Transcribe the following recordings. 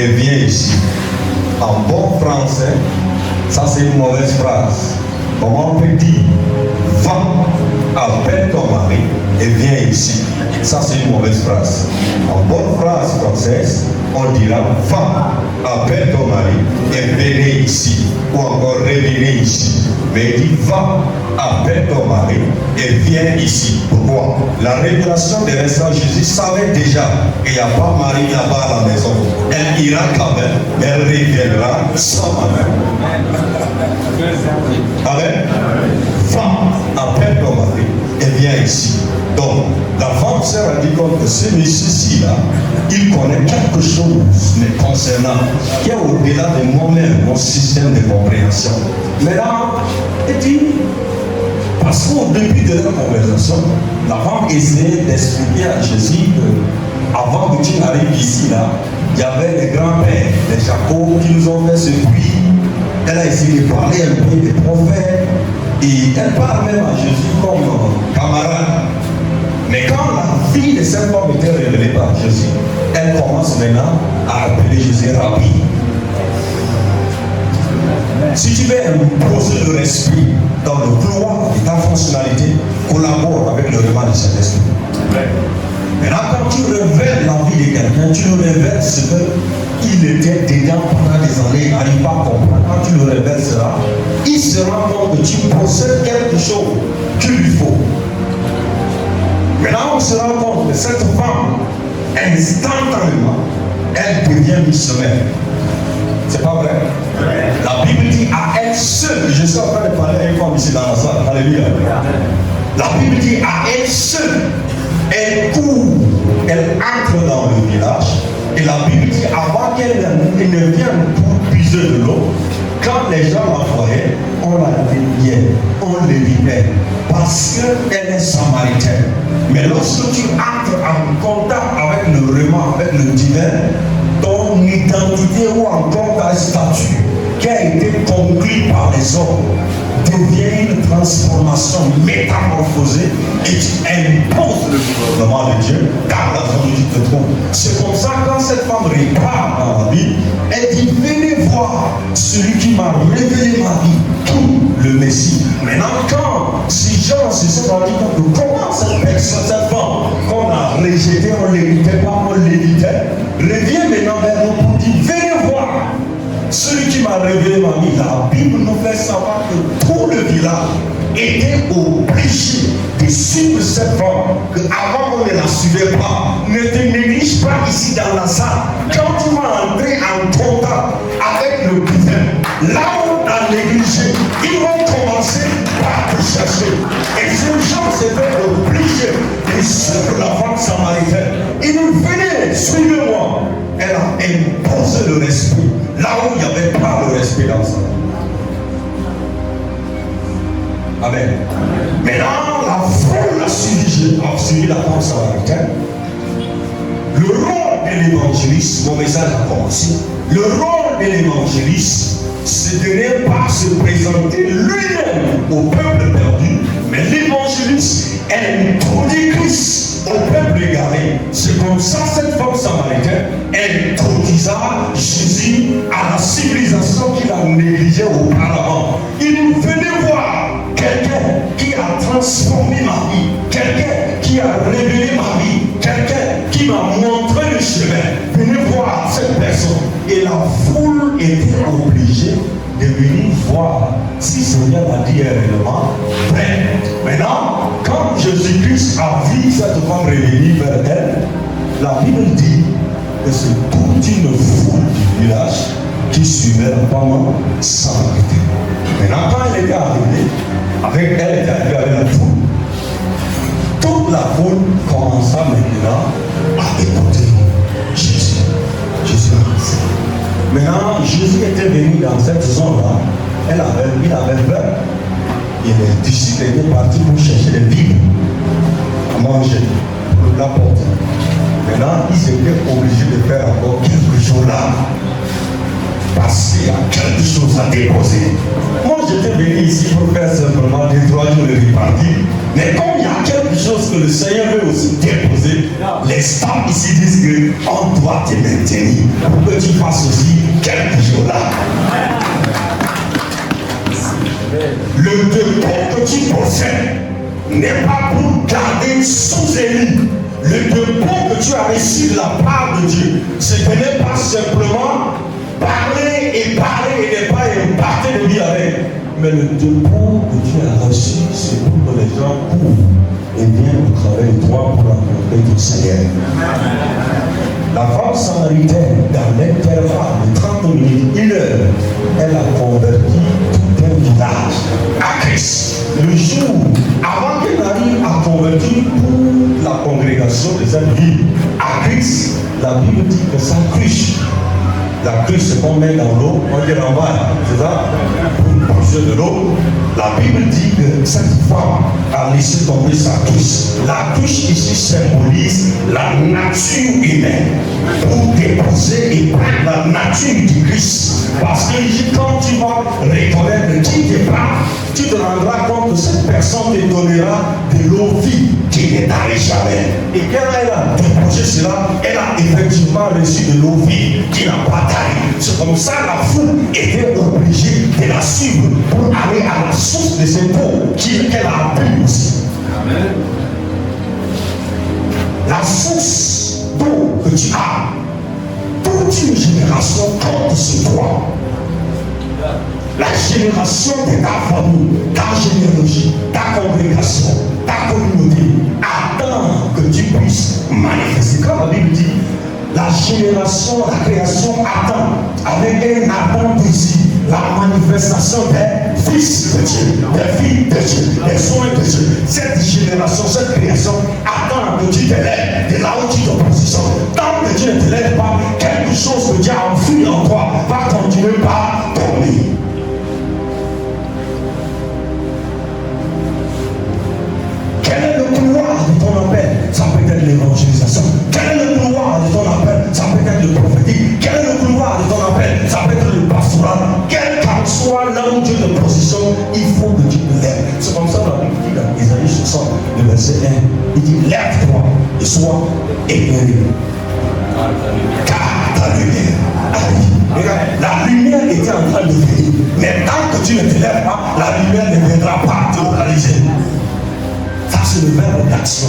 et viens ici. En bon français, ça c'est une mauvaise phrase. Comment on peut dire, va, appelle ton mari et viens ici. Ça c'est une mauvaise phrase. En bonne phrase française, on dira, va, appelle ton mari et venez ici. Ou encore revenez ici. Mais il dit, va, appelle ton mari et viens ici. Pourquoi? La révélation des restants, Jésus savait déjà qu'il n'y a pas mari là-bas à la maison. Elle ira quand même, mais elle reviendra sans mari. Amen. Va, appelle ton mari et viens ici. Donc, la femme s'est rendue compte que ce monsieur-ci là, il connaît quelque chose me concernant, qui est au-delà de moi-même, mon système de compréhension. Mais là, elle dit, parce qu'au début de la conversation, la femme essayait d'expliquer à Jésus que avant que tu n'arrives ici là, il y avait les grands-pères, les Jacob qui nous ont fait ce puits. Elle a essayé de parler un peu des prophètes et elle parle même à Jésus comme camarade. Mais quand la vie de cette femme était révélée par Jésus, elle commence maintenant à appeler Jésus Rabbi. Si tu veux imposer le respect dans le couloir de ta fonctionnalité, collabore avec le repas de cet esprit. Maintenant, quand tu révèles la vie de quelqu'un, tu le révèles ce qu'il était dedans pendant des années, il n'arrive pas à comprendre. Quand tu le révèles cela, il se rend compte que tu possèdes quelque chose qu'il lui faut. Maintenant, on se rend compte que cette femme, instantanément, elle devient missionnaire. C'est pas vrai? La Bible dit à elle seule, je suis en train de parler à une femme ici dans la salle, alléluia. La Bible dit à elle seule, elle court, elle entre dans le village, et la Bible dit avant qu'elle ne vienne pour puiser de l'eau, quand les gens la voyaient, on la déviait, on l'évitait, parce qu'elle est samaritaine. Mais lorsque tu entres en contact avec le vraiment, avec le divin, ton identité ou encore ta statue qui a été conclue par les hommes devient une transformation métamorphosée et tu imposes le gouvernement de Dieu dans la zone où tu te trouves. C'est comme ça quand cette femme repart dans la Bible, elle dit venez voir celui qui m'a révélé ma vie, tout le Messie. Maintenant quand ces gens se sont rendus compte de comment cette personne, cette femme qu'on a rejetée, on ne l'éritait pas, on l'évitait, revient maintenant vers nous pour dire venez voir celui qui m'a révélé ma vie. La Bible nous fait savoir que tout le village était obligé de suivre cette femme, qu'avant on ne la suivait pas. Ne te néglige pas ici dans la salle. Quand tu vas entrer en contact avec le divin, là où on a négligé, ils vont commencer par te chercher. Et ces gens s'étaient obligés de suivre la femme samaritaine. Ils nous venaient, suivez-moi. Elle a imposé le respect là où il n'y avait pas le respect dans ça. Amen. Maintenant, la foule a suivi la femme samaritaine. Le rôle de l'évangéliste, mon message a commencé. Le rôle de l'évangéliste, c'est de ne pas se présenter lui-même au peuple perdu, mais l'évangéliste, elle introduit Christ au peuple égaré. C'est comme ça cette femme samaritaine, elle introduisa Jésus à la civilisation qu'il a négligée auparavant. Il nous venait voir quelqu'un qui a transformé ma vie, quelqu'un qui a révélé ma vie, quelqu'un qui m'a montré le chemin. Venez voir cette personne. Et la foule était obligée de venir voir si Seigneur a dit réellement vrai. Maintenant, quand Jésus-Christ a vu cette femme revenir vers elle, la Bible dit que c'est toute une foule du village qui suivait la femme sans arrêter. Maintenant, quand elle était arrivée, elle était arrivée avec la foule. Toute la foule commença maintenant à écouter Jésus. Jésus a dit. Maintenant, Jésus était venu dans cette zone-là. Il avait peur. Et les disciples étaient partis pour chercher des vivres à manger pour l'apporter. Maintenant, ils étaient obligés de faire encore quelques jours là. Parce qu'il y a quelque chose à déposer. Moi, j'étais venu ici pour faire simplement des 3 jours de répartie. Mais comme il y a quelque chose que le Seigneur veut aussi déposer, les stars ici disent qu'on doit te maintenir pour que tu fasses aussi quelques jours là. Le dépôt que tu possèdes n'est pas pour garder sous Élie. Le dépôt que tu as reçu de la part de Dieu, ce n'est pas simplement parler et ne pas imparter de vie avec. Mais le dépôt que tu as reçu, c'est pour que les gens courent et viennent au travers de toi pour rencontrer ton Seigneur. La femme samaritaine, dans l'intervalle de 30 minutes, 1 heure, elle a converti tout un village à Christ. Le jour, avant qu'elle arrive à convertir toute la congrégation de cette ville à Christ, la Bible dit que sa cruche, la cruche c'est qu'on met dans l'eau, on dit en bas, c'est ça? Pour bouger de l'eau. La Bible dit que cette femme a laissé tomber sa cruche. La cruche ici symbolise la nature humaine pour déposer et prendre la nature du Christ. Parce que quand tu vas reconnaître qui te prend, tu te rendras compte que cette personne te donnera de l'eau vive qui n'est allée jamais. Et quand elle a déposé cela, elle a effectivement reçu de l'eau vive qui n'a pas taillé. C'est comme ça la foule était obligée de la suivre pour aller à la source de cette eau qu'elle a bu aussi. Amen. La source d'eau que tu as, toute une génération compte sur toi. La génération de ta famille, ta généalogie, ta congrégation, ta communauté attend que tu puisses manifester. Quand la Bible dit, la génération, la création attend avec un ardent désir la manifestation des fils de Dieu, des filles de Dieu, des soins de Dieu. Cette génération, cette création attend que tu te lèves de là où tu te positionnes. Tant que tu ne te lèves pas, quelque chose que Dieu a enfoui en toi va continuer par dormir. Quel est le couloir de ton appel? Ça peut être l'évangélisation. Quel est le couloir de ton appel? Ça peut être le prophétique. Quel est le couloir de ton appel? Ça peut être le pastoral. Quel qu'en soit là où Dieu te positionne, il faut que tu te lèves. C'est comme ça que la Bible dit dans Isaïe 60, le verset 1. Il dit, lève-toi et sois éclairé. Car ta lumière arrive. Regarde, la lumière était en train de venir. Mais tant que tu ne te lèves pas, la lumière ne viendra pas te localiser. Ça, c'est le verbe d'action.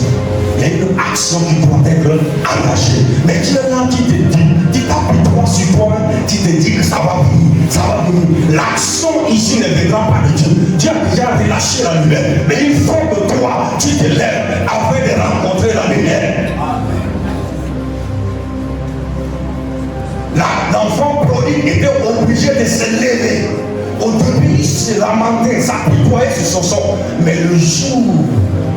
Il y a une action qui doit être engagée. Mais tu es là qui te dit, tu t'appuies sur toi-même, tu te dis que ça va venir, ça va venir. L'action ici ne viendra pas de Dieu. Dieu a déjà relâché la lumière. Mais il faut que toi, tu te lèves afin de rencontrer la lumière. L'enfant prodigue était obligé de se lever. Au début, il se lamentait, s'apitoyait sur son sort. Mais le jour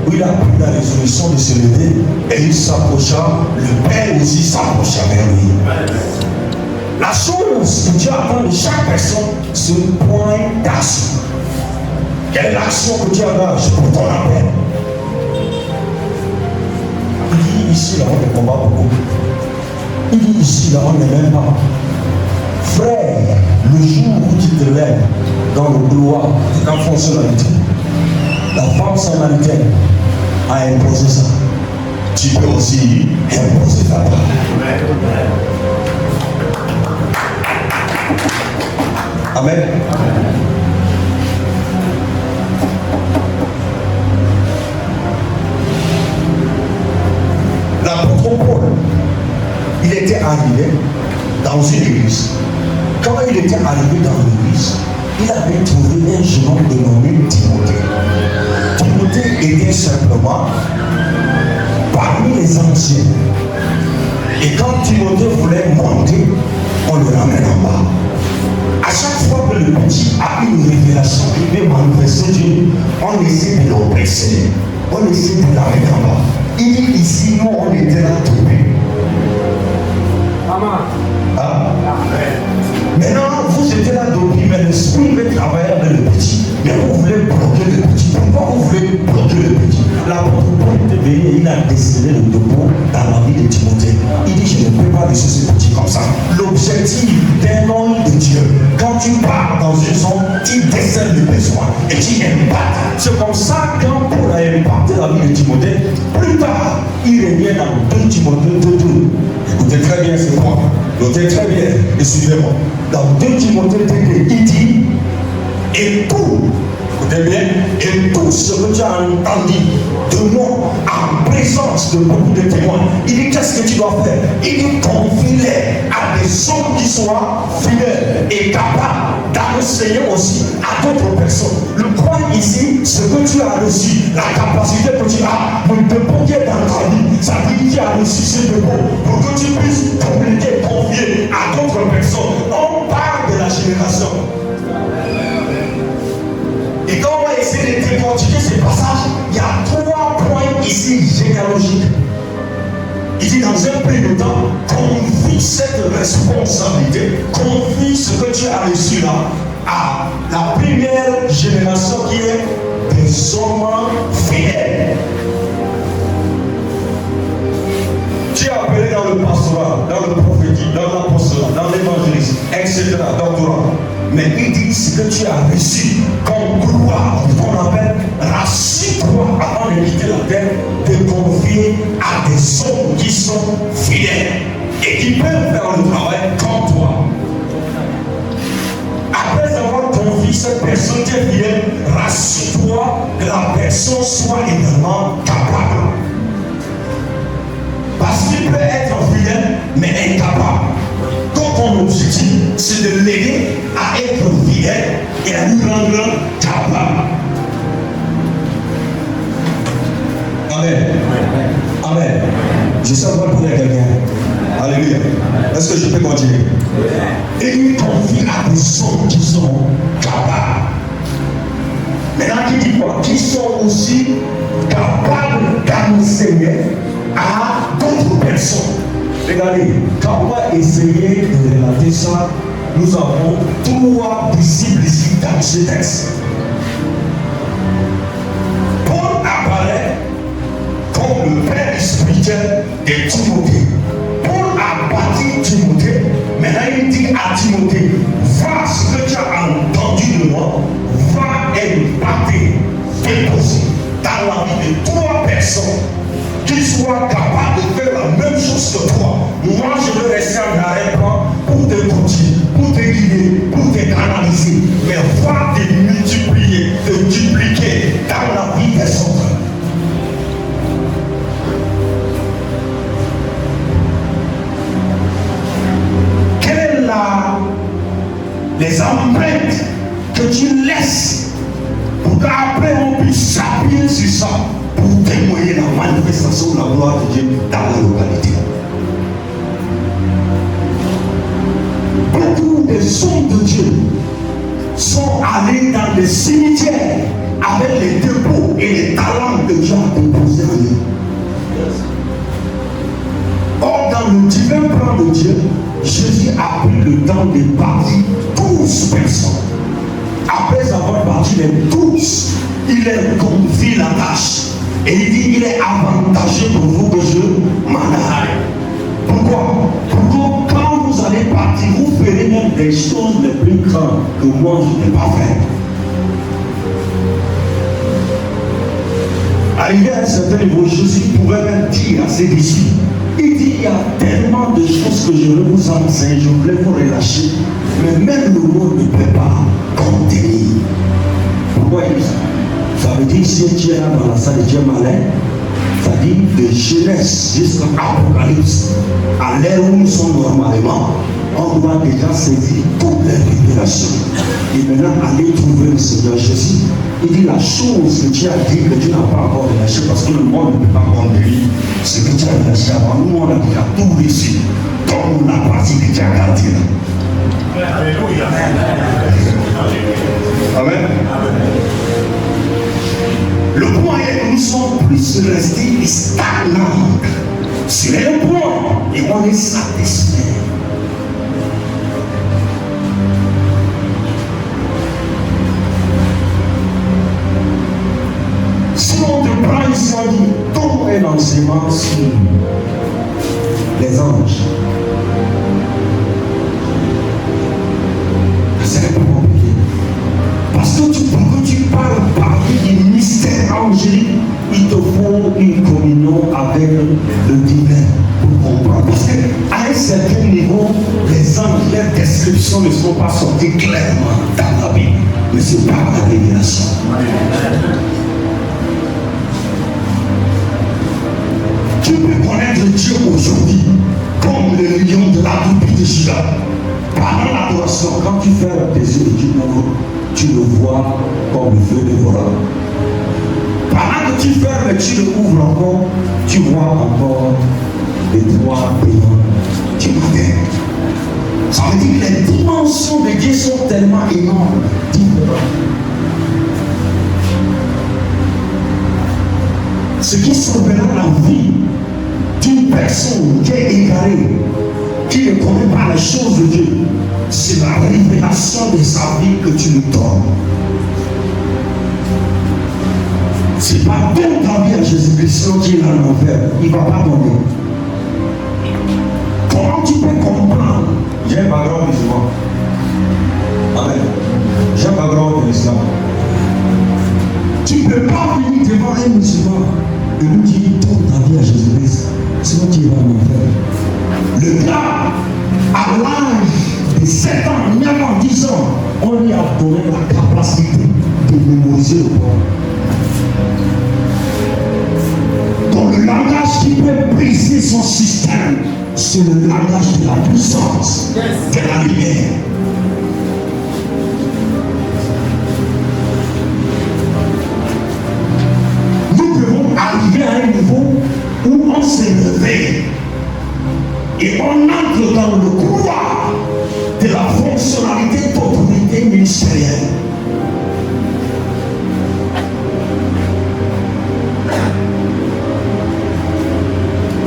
où il a pris la résolution de se lever et il s'approcha, le Père aussi s'approcha vers lui. La chose que Dieu attend de chaque personne, c'est un point d'action. Quelle est l'action que Dieu engage pour ton appel? Il dit ici, là, on ne combat beaucoup. Il dit ici, là, on ne m'aime pas. Frère, le jour où tu te lèves dans le couloir de ta fonctionnalité, la femme samaritaine a imposé ça. Tu peux aussi imposer ta part. Amen. L'apôtre Paul, il était arrivé dans une église. Quand il était arrivé dans l'église, il avait trouvé un jeune homme dénommé Timothée. Timothée était simplement parmi les anciens. Et quand Timothée voulait monter, on le ramène en bas. À chaque fois que le petit a une révélation qui veut manifester Dieu, on essaie de l'oppresser, on essaie de l'amener en bas. Il dit ici, nous on était là tombés. Ah. Maintenant, vous étiez là depuis, mais l'esprit veut travailler avec le petit. Mais vous voulez bloquer le petit. Pourquoi vous voulez bloquer le petit? L'apôtre Paul était venu et il a décelé le dépôt dans la vie de Timothée. Il dit, je ne peux pas laisser ce petit comme ça. L'objectif d'un homme de Dieu, toi et tu impactes. C'est comme ça quand Paul a impacté la vie de Timothée, plus tard, il revient dans 2 Timothée 2. Écoutez très bien ce point. Notez très bien et suivez-moi. Dans 2 Timothée 2, il dit, et tout, écoutez bien, et tout ce que tu as entendu de moi en présence de beaucoup de témoins, il dit qu'est-ce que tu dois faire? Il dit confie-les à des hommes qui soient fidèles et capables d'enseigner aussi à d'autres personnes. Le point ici, ce que tu as reçu, la capacité que tu as de déployer dans ta vie, ça dit que tu as reçu ce dépôt pour que tu puisses communiquer, confier à d'autres personnes. On parle de la génération. Et quand on va essayer de décortiquer ces passages, il y a 3 points ici généalogiques. Il dit dans un premier temps, confie cette responsabilité, confie ce que tu as reçu là à la première génération qui est des hommes fidèles. Tu es appelé dans le pastorat, dans le prophétique, dans l'apostolat, dans l'évangélisme, etc., doctorat. Mais il dit ce que tu as reçu comme gloire, qu'on appelle rassure-toi avant de quitter la terre, de confier à des hommes qui sont fidèles et qui peuvent faire le travail comme toi. Après avoir confié cette personne qui est fidèle, rassure-toi que la personne soit également capable. Parce qu'il peut être fidèle, mais incapable. Donc ton objectif, c'est de l'aider à être fidèle et à lui rendre capable. Amen. Amen. Je sais pas pour quelqu'un. Alléluia. Est-ce que je peux continuer? Et il confie à des hommes qui sont capables. Maintenant, qui dit quoi? Qui sont aussi capables d'enseigner à d'autres personnes. Regardez, quand on va essayer de relater ça, nous avons 3 disciples ici dans ce texte. Paul apparaît comme le père spirituel de Timothée. Paul a bâti Timothée. Maintenant il dit à Timothée, va ce que tu as entendu de moi, va impacter, déposer dans la vie de 3 personnes qui soient capables de faire la même chose que toi. Moi, je veux rester en arrière-plan pour te coacher, pour te guider, pour te canaliser, mais va te multiplier, te dupliquer dans la vie des autres. Quelles sont les empreintes que tu laisses pour qu'après on puisse s'appuyer sur ça pour témoigner la manifestation de la gloire de Dieu dans la localité? Beaucoup des hommes de Dieu sont allés dans les cimetières avec les dépôts et les talents que Dieu a déposés en eux. Or, dans le divin plan de Dieu, Jésus a pris le temps de bâtir 12 personnes. Après avoir bâti les 12, il leur confie la tâche. Et il dit, il est avantageux pour vous que je m'en aille. Pourquoi? Pour que quand vous allez partir, vous ferez même des choses les plus grandes que moi je n'ai pas fait. Arrivé à un certain niveau, Jésus pouvait même dire à ses disciples, il dit, il y a tellement de choses que je veux vous enseigner, je voulais vous relâcher, mais même le monde ne peut pas contenir. Pourquoi il dit ça? Ça veut dire si tu es là dans la salle de Dieu malin, ça dit de Genèse jusqu'à Apocalypse, à l'ère où nous sommes normalement, on doit déjà saisir toutes les révélations. Et maintenant, aller trouver le Seigneur Jésus. Il dit la chose que tu as dit que tu n'as pas encore relâché parce que le monde ne peut pas contenir ce que tu as relâché avant. Nous, on a déjà tout reçu. Comme la partie que tu as gardée là. Alléluia. Amen. Le point est que nous sommes plus restés stagnants sur un point et on est satisfait. Si on te prend ici, on dit tout un enseignement sur les anges. C'est un peu compliqué. Parce que pour que tu les descriptions ne sont pas sorties clairement dans la Bible, mais c'est par la révélation. Tu peux connaître Dieu aujourd'hui comme le lion de la tribu de Juda. Pendant l'adoration, quand tu fermes tes yeux et tu le vois comme le feu dévorant. Pendant que tu fermes et tu le ouvres encore, tu vois encore les trois payants du matin. Ça veut dire que les dimensions de Dieu sont tellement énormes, différentes. Ce qui sauvera la vie d'une personne qui est égarée, qui ne connaît pas les choses de Dieu, c'est la révélation de sa vie que tu lui donnes. C'est pas donne ta vie à Jésus-Christ qui est dans l'enfer, il ne va pas donner. Comment tu peux comprendre? J'ai un background musulman. Amen. J'ai un background de l'islam. Tu ne peux pas venir devant un musulman et lui dire donne ta vie à Jésus-Christ, sinon tu vas en enfer. Le gars, à l'âge de 7 ans, 9 ans, 10 ans, on lui a donné la capacité de mémoriser le corps. Dans le langage qui peut briser son système, c'est le langage de la puissance, de la lumière. Nous devons arriver à un niveau où on se réveille et on entre dans le couloir de la fonctionnalité d'autorité ministérielle.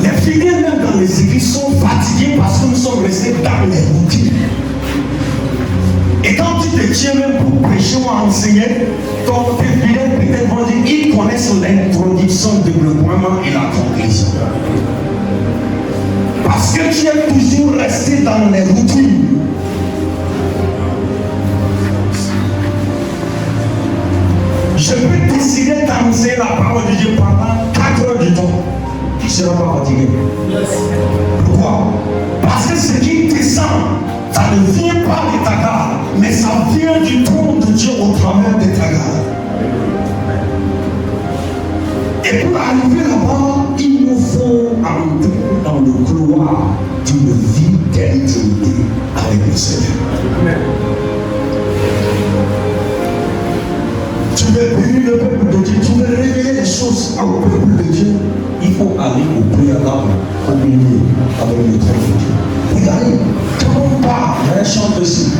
Les fidèles même dans les églises sont fatigués parce que nous sommes restés dans les routines. Et quand tu te tiens même pour prêcher ou enseigner, ton fidèle peut-être vont dire ils connaissent l'introduction, le développement et la conclusion. Parce que tu es toujours resté dans les routines. Je peux décider d'enseigner la parole de Dieu pendant 4 heures du temps. Tu ne seras pas fatigué. Pourquoi? Parce que ce qui descend, ça ne vient pas de ta garde, mais ça vient du trône de Dieu au travers de ta garde. Et pour arriver là-bas, il nous faut entrer dans le couloir d'une vie d'éternité avec le Seigneur. Tu veux bénir le peuple de Dieu, tu veux révéler les choses au peuple de Dieu, il faut aller au préalable, au milieu, avec le trône de Dieu. Regardez, quand on parle, il y a un chant dessus,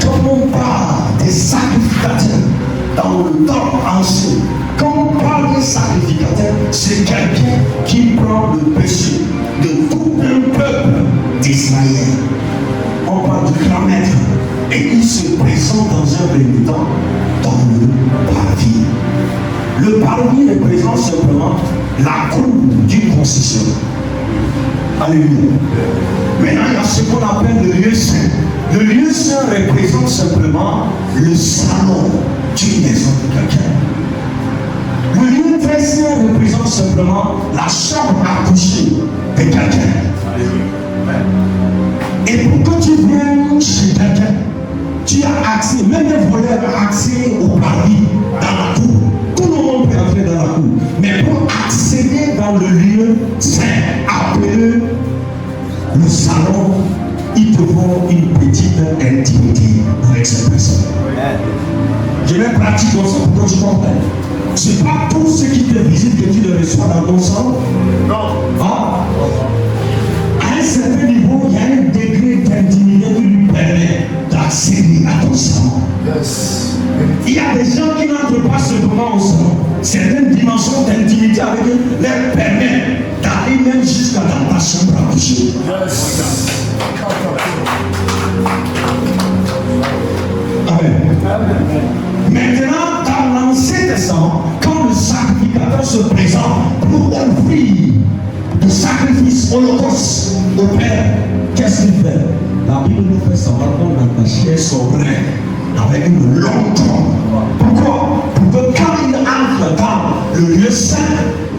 quand on parle des sacrificateurs dans le temps ancien, quand on parle des sacrificateurs, c'est quelqu'un qui prend le péché de tout un peuple d'Israël. On parle du grand maître et il se présente dans un premier temps dans le parvis. Le parvis représente simplement la cour d'une concession. Alléluia. Maintenant, il y a ce qu'on appelle le lieu saint. Le lieu saint représente simplement le salon d'une maison de quelqu'un. Le lieu très saint représente simplement la chambre à coucher de quelqu'un. Et pour que tu viennes chez quelqu'un, tu as accès, même les voleurs ont accès au parvis, dans la cour. Tout le monde peut entrer dans la cour. Mais pour accéder dans le lieu saint, appelé le salon, il te faut une petite intimité avec cette personne. Je vais pratiquer ça pour que tu comprennes. Ce n'est pas tout ce qui te visite que tu le reçois dans ton salon. Non. Ah. À un certain niveau, il y a un degré d'intimité qui lui permet d'accéder à ton salon. Yes. Il y a des gens qui n'entrent pas simplement au salon. Certaines dimensions d'intimité avec eux leur permettent d'aller même jusqu'à dans ta chambre à coucher. Yes. Amen. Maintenant, dans l'Ancien Testament, quand le sacrificateur se présente pour offrir le sacrifice holocauste au Père, qu'est-ce qu'il fait? La Bible nous fait savoir qu'on attachait son rein avec une longue trompe. Pourquoi? Pour que quand il entre dans le lieu saint,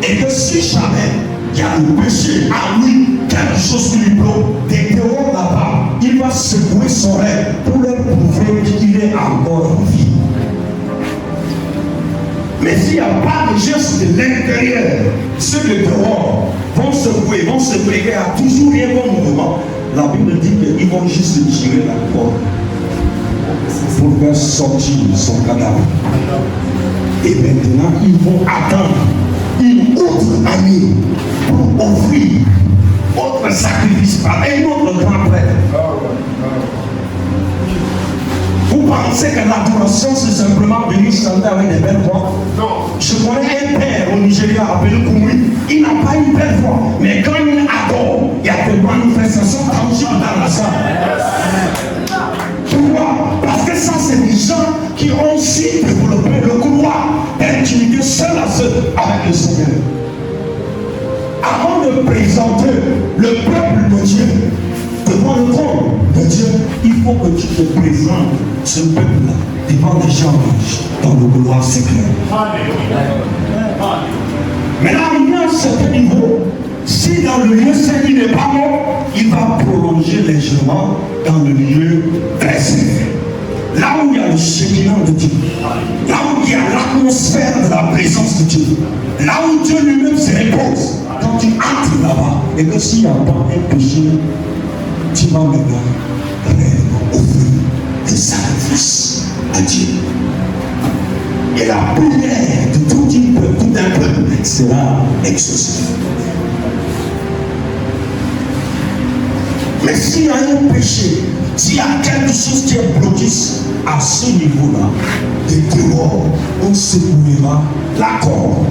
et que si jamais il y a le péché à lui, quelque chose qui lui bloque, des théories là-bas, il va se encore en vie. Mais s'il n'y a pas de gestes de l'intérieur, ceux de dehors vont se briguer à toujours rien bon mouvement, la Bible dit qu'ils vont juste tirer la corde pour faire sortir son cadavre. Et maintenant, ils vont attendre une autre année pour offrir autre sacrifice par un autre grand prêtre. Vous pensez que l'adoration c'est simplement venir chanter avec des belles voix? Non. Je connais un père au Nigeria appelé Koumri. Il n'a pas une belle voix, mais quand il adore, il y a des manifestations tangibles dans la salle. Pourquoi? Parce que ça, c'est des gens qui ont su développer le couloir d'intimité seul à seul avec le Seigneur. Avant de présenter le peuple de Dieu devant le trône de Dieu, il faut que tu te présentes ce peuple-là devant des gens dans le couloir secret. Maintenant, il y a un certain niveau. Si dans le lieu saint il n'est pas mort, il va prolonger légèrement dans le lieu très saint. Là où il y a le cheminement de Dieu, là où il y a l'atmosphère de la présence de Dieu, là où Dieu lui-même se repose, quand tu entres là-bas, et que s'il n'y a pas un péché, tu vas maintenant réellement offrir des sacrifices à Dieu. Et la prière de tout un peuple sera exaucée. Mais s'il y a un péché, s'il y a quelque chose qui est bloqué à ce niveau-là, de dehors, on secouera la corde.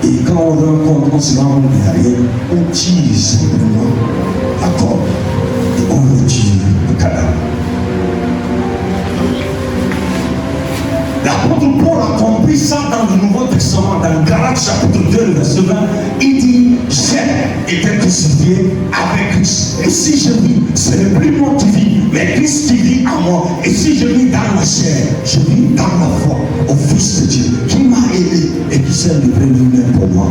Et quand on rencontre, on se rend derrière, on tire simplement la corde et on retire le cadavre. L'apôtre Paul a compris ça dans le Nouveau Testament, dans Galates chapitre 2, verset 20. Il dit, j'ai été crucifié avec Christ. Et si je vis, ce n'est plus moi qui vis, mais Christ qui vit en moi. Et si je vis dans la chair, je vis dans la foi au Fils de Dieu, qui m'a aimé et qui s'est livré lui-même pour moi.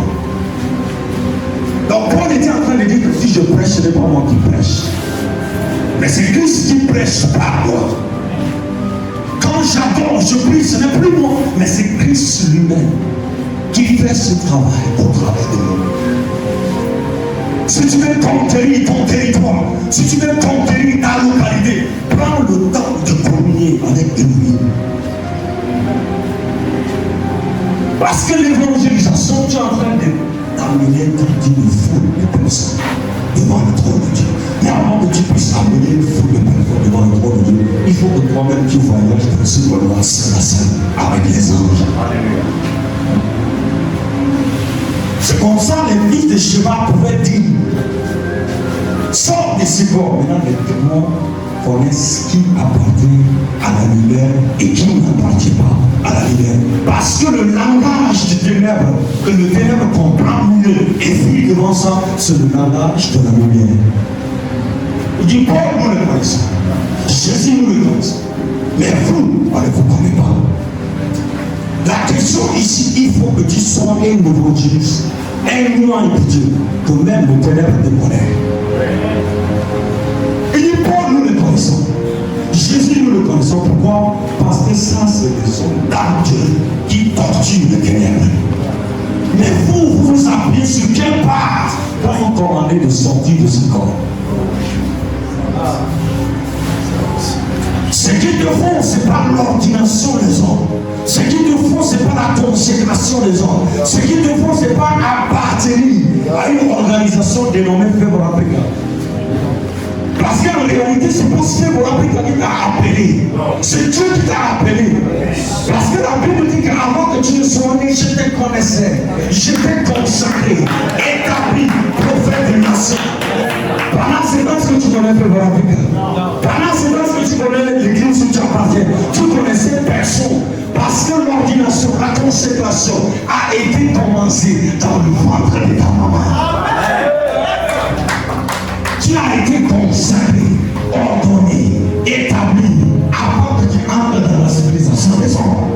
Donc Paul était en train de dire que si je prêche, ce n'est pas moi qui prêche, mais c'est Christ qui prêche par moi. Quand j'adore, je prie, ce n'est plus moi, mais c'est Christ lui-même qui fait ce travail au travers de moi. Si tu veux conquérir ton territoire, si tu veux conquérir ta localité, prends le temps de communier avec lui. Parce que l'évangélisation, tu es en train d'amener toute une foule de personnes devant le trône de Dieu. Mais avant que tu puisses amener une foule de personnes devant le trône de Dieu, il faut que toi-même tu voyages dans ce couloir seul à seul avec les anges. C'est comme ça les fils de Sheba pouvaient dire, sors de ce corps. Maintenant les témoins connaissent qui appartient à la lumière et qui n'appartient pas à la lumière. Parce que le langage du ténèbre, que le ténèbre comprend mieux et vit devant ça, c'est le langage de la lumière. Il dit, Paul, nous le connaissons. Jésus, nous le connaissons. Mais vous, on ne vous connaît pas. La question ici, il faut que tu sois un évangéliste, un loin de Dieu, que même le ténèbre te connaît. Il dit, Paul, nous le connaissons. Jésus, nous le connaissons. Pourquoi? Parce que ça, c'est le soldat de Dieu qui torture les ténèbres. Mais vous, vous appuyez sur quelle part quand vous commandez de sortir de ce corps? Ce qu'il te faut, ce n'est pas l'ordination des hommes. Ce qu'il te faut, ce n'est pas la consécration des hommes. Ce qu'il te faut, ce n'est pas appartenir à une organisation dénommée Fèvre Africa. Parce qu'en réalité, c'est pas Fèvre Africa qui t'a appelé. C'est Dieu qui t'a appelé. Parce que la Bible dit qu'avant que tu ne sois né, je te connaissais. Je t'ai consacré, établi, prophète des nations. Pendant c'est parce que tu connais Fèvre Africa. Pendant c'est parce que tu connais l'église où tu appartiens. Tu connaissais personne. Parce que l'ordination, la consécration a été commencée dans le ventre de ta maman. Tu as été consacré, ordonné, établi avant que tu entres dans la civilisation des hommes.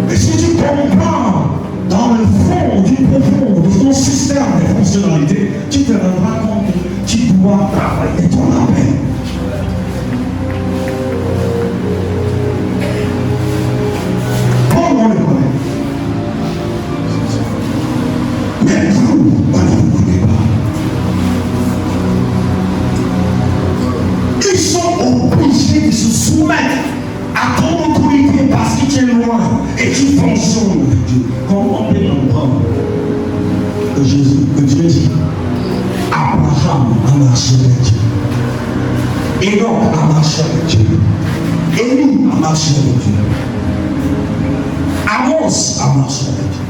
Et si tu comprends dans le fond du profond de ton système de fonctionnalité, tu te rendras compte que tu dois travailler ton appel. Enoch a marché avec Dieu. Élie a marché avec Dieu. Amos a marché avec Dieu.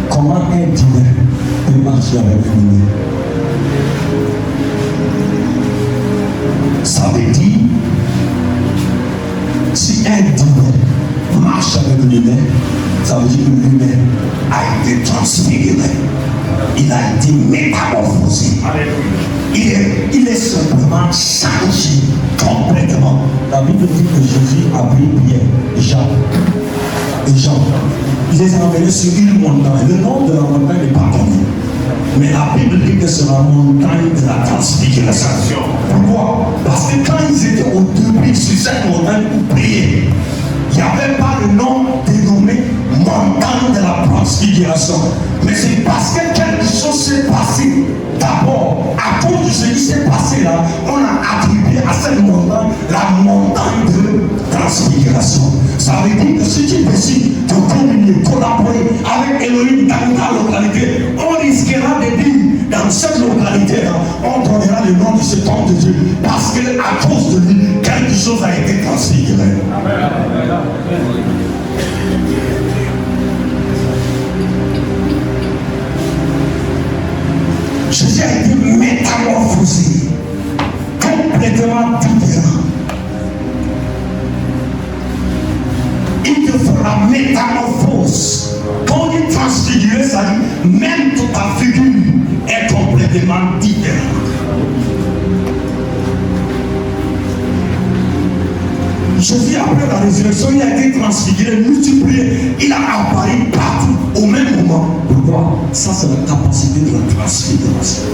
Comment un divin peut marcher avec lui? Ça veut dire, si un divin marche avec l'humain, ça veut dire que l'humain a été transfiguré. Il a été métamorphosé. Il est simplement changé complètement. La Bible dit que Jésus a pris Pierre, Jacques et Jean. Il les a envoyés sur une montagne. Le nom de la montagne n'est pas connu. Mais la Bible dit que c'est la montagne de la transfiguration. Pourquoi? Parce que quand ils étaient au début sur cette montagne pour prier, il n'y avait pas le nom dénommé montagne de la transfiguration. Mais c'est parce que quelque chose s'est passé. D'abord, à cause de ce qui s'est passé là, on a attribué à cette montagne la montagne de transfiguration. Ça veut dire que si tu décides de communier, collaborer avec Elohim dans ta localité, on risquera de dire dans cette localité-là, on donnera le nom de cet homme de Dieu. Parce que à cause de lui, quelque chose a été transfiguré. Jésus a été métamorphosé, complètement différent. Il te fera métamorphose. Quand on dit transfiguré, ça dit même toute ta figure est complètement différente. Jésus, après la résurrection, il a été transfiguré, multiplié, il a apparu partout au même moment. Pourquoi? Ça, c'est la capacité de la transfiguration.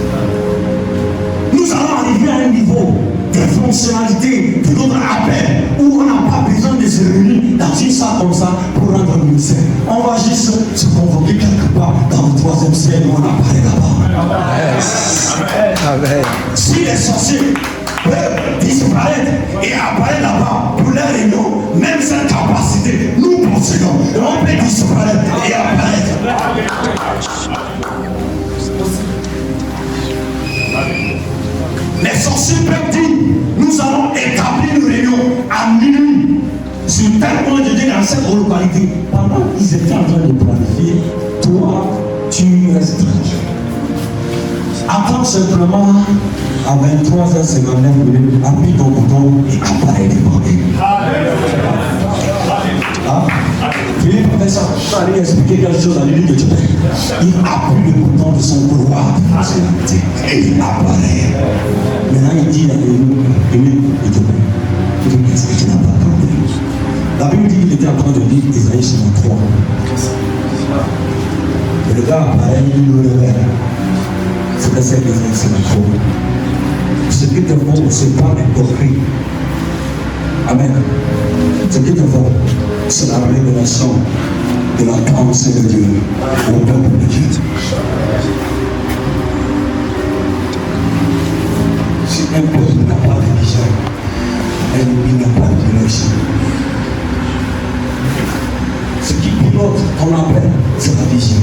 Nous allons arriver à un niveau de fonctionnalité de notre appel où on n'a pas besoin de se réunir dans une salle comme ça pour rendre un ministère. On va juste se convoquer quelque part dans le 3e ciel où on apparaît là-bas. Amen. Si les sorciers peuvent disparaître et apparaître là-bas pour leur réunion, même cette capacité, nous possédons. Et on peut disparaître et apparaître. Les sorciers peuvent dire, nous allons établir une réunion à minuit sur tel point de Dieu dans cette localité. Pendant qu'ils étaient en train de planifier, toi, tu restes tranquille. Attends simplement à 23h59, appuie ton bouton et apparaît devant eux. Philippe a fait ça. Je vais aller expliquer quelque chose à l'île de Dieu. Il appuie le bouton de son couloir et il apparaît. Maintenant, il dit à l'île de Dieu, est-ce que tu n'as pas compris? La Bible dit qu'il était en train de lire Isaïe 53. Et le gars apparaît, il le révèle. C'est le verset d'Isaïe 53. Ce qui te vaut, c'est pas l'hypocrisie. Amen. Ce qui te vaut, c'est la révélation de la pensée de Dieu au peuple de Dieu. Si un peuple n'a pas de vision, il n'a pas de direction. Ce qui pilote ton appel, c'est la vision.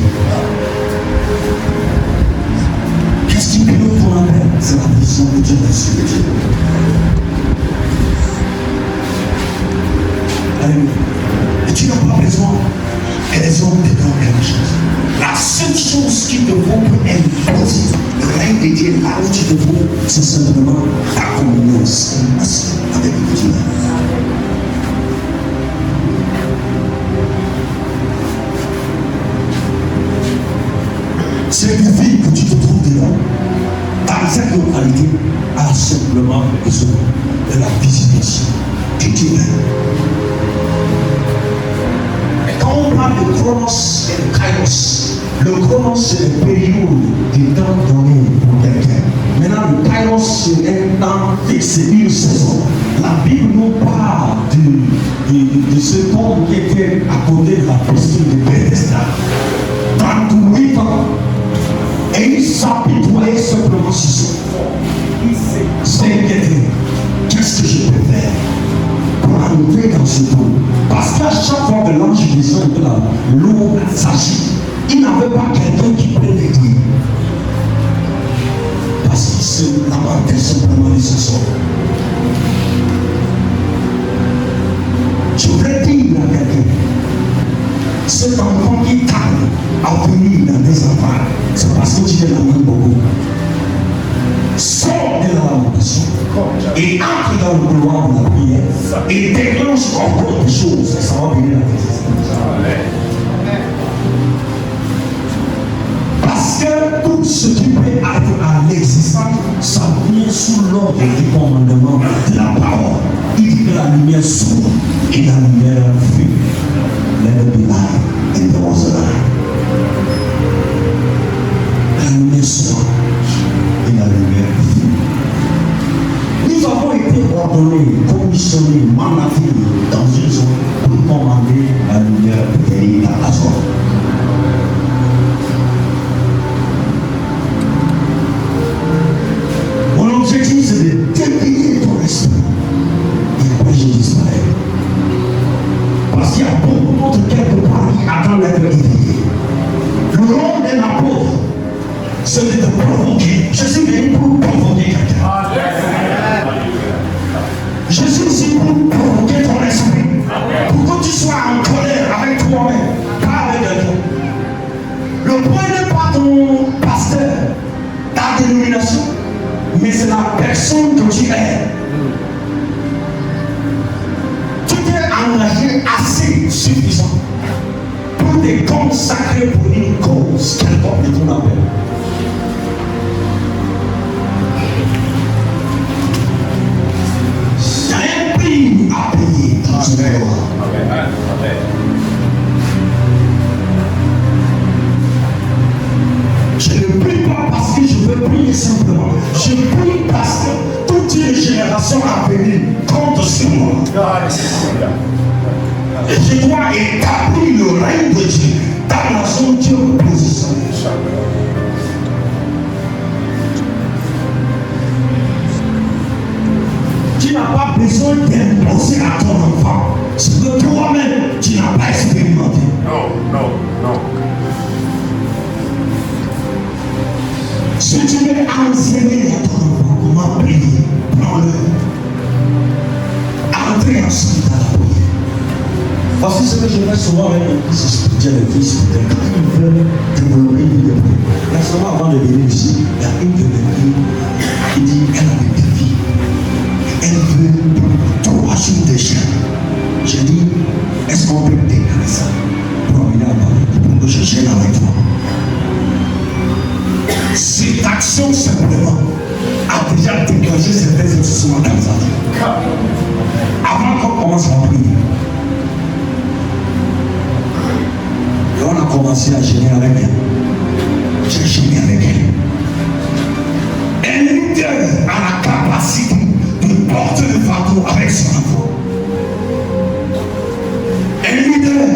Qu'est-ce qui pilote ton appel? C'est la vision que Dieu a reçue de Dieu. Alléluia. Et tu n'as pas besoin qu'elles ont dedans quelque chose. La seule chose qui te vaut pour imposer le règne de Dieu là où tu te trouves, c'est simplement ta communion avec Dieu. Cette vie que tu te trouves dedans, dans cette localité, a simplement besoin de la visitation du Dieu. Et quand on parle de chronos et de kairos, le chronos c'est le période du temps donné pour quelqu'un. Maintenant le kairos c'est un temps fixé, une saison. La Bible nous parle de ce temps qui était à côté de la piscine de Bethesda. 38 ans. Et il s'apitoyait simplement sur son corps. Il s'inquiétait. Qu'est-ce que je peux faire pour entrer dans ce trou? Parce qu'à chaque fois que l'ange descend de l'eau s'agit, il n'avait pas quelqu'un qui peut l'aider. Parce qu'il la partie simplement nécessaire. Je voudrais dire à quelqu'un, cet enfant qui tarde à venir dans des affaires, c'est parce que tu te lamentes beaucoup. Sors de la lamentation et entre dans le couloir de la prière et déclenche encore des choses, ça va venir à tes. Parce que tout ce qui peut être à l'existence, ça vient sous l'ordre du commandement de la parole. Il dit que la lumière s'ouvre et la lumière fuit. Let it be light and there was a light. La lumière s'ouvre et la lumière fuit. Nous avons été ordonnés, commissionnés, mandatés dans une zone pour commander la lumière derrière la zone. L'objectif, c'est de déplier ton esprit. Et après, je disparais. Parce qu'il y a beaucoup d'autres quelque part qui attendent d'être éveillés. Le rôle d'un apôtre, c'est de te provoquer. Je suis venu pour provoquer quelqu'un. Je suis ici pour provoquer ton esprit. Pour que tu sois en colère avec toi-même, pas avec quelqu'un. Le point n'est pas ton pasteur, ta dénomination. Mais c'est la personne que tu es. Tu t'es engagé assez suffisant pour te consacrer pour une cause quelconque de ton appel. Il y a un prix à payer dans ce monde. Je ne prie pas parce que je veux prier simplement. Je prie parce que toute une génération a venu contre sur moi. Et je dois établir le règne de Dieu dans la zone Dieu me positionne. Tu n'as pas besoin d'imposer à ton enfant ce que toi-même tu n'as pas expérimenté. Non. Si tu veux enseigner à ton enfant comment prier, prends-le. Entrez ensemble dans la prière. Parce que ce que je fais souvent avec mes fils spirituels et fils spirituels, quand ils veulent développer une vie de prière, là seulement avant de venir ici, il y a une de mes filles, il dit qu'elle a des défis. Elle veut 3 jours de jeûne. J'ai dit, est-ce qu'on peut déclarer ça pour amener à Paris, pour que je gêne avec toi? Cette action simplement a déjà déclenché certains investissements dans sa vie. Avant qu'on commence à prier, et on a commencé à gêner avec elle. J'ai gêné avec elle. Un leader a la capacité de porter le fardeau avec son enfant. Un leader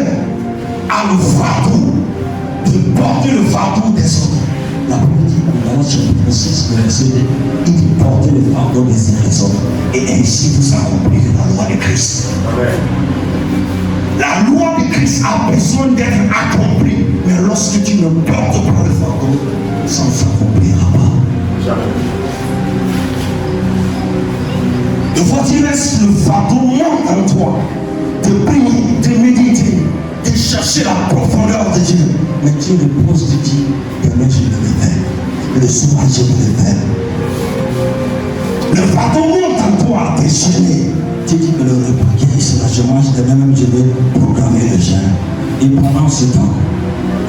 a le fardeau de porter le fardeau des autres. La Bible dit dans chapitre 6, verset 2, il dit porter le fardeau des uns des autres et ainsi vous accomplir la loi de Christ. La loi de Christ a besoin d'être accomplie, mais lorsque tu ne portes pas le fardeau, ça ne s'accomplira pas. De fois tu laisses le fardeau monter en toi, de prier, de méditer, de chercher la profondeur de Dieu. Mais tu reposes de Dieu, demain je vais le faire. Le soir je vais le faire. Le fardeau monte en toi à déchaîner. Tu dis que le repas qui est là, je mange demain même je vais programmer le jeûne. Et pendant ce temps,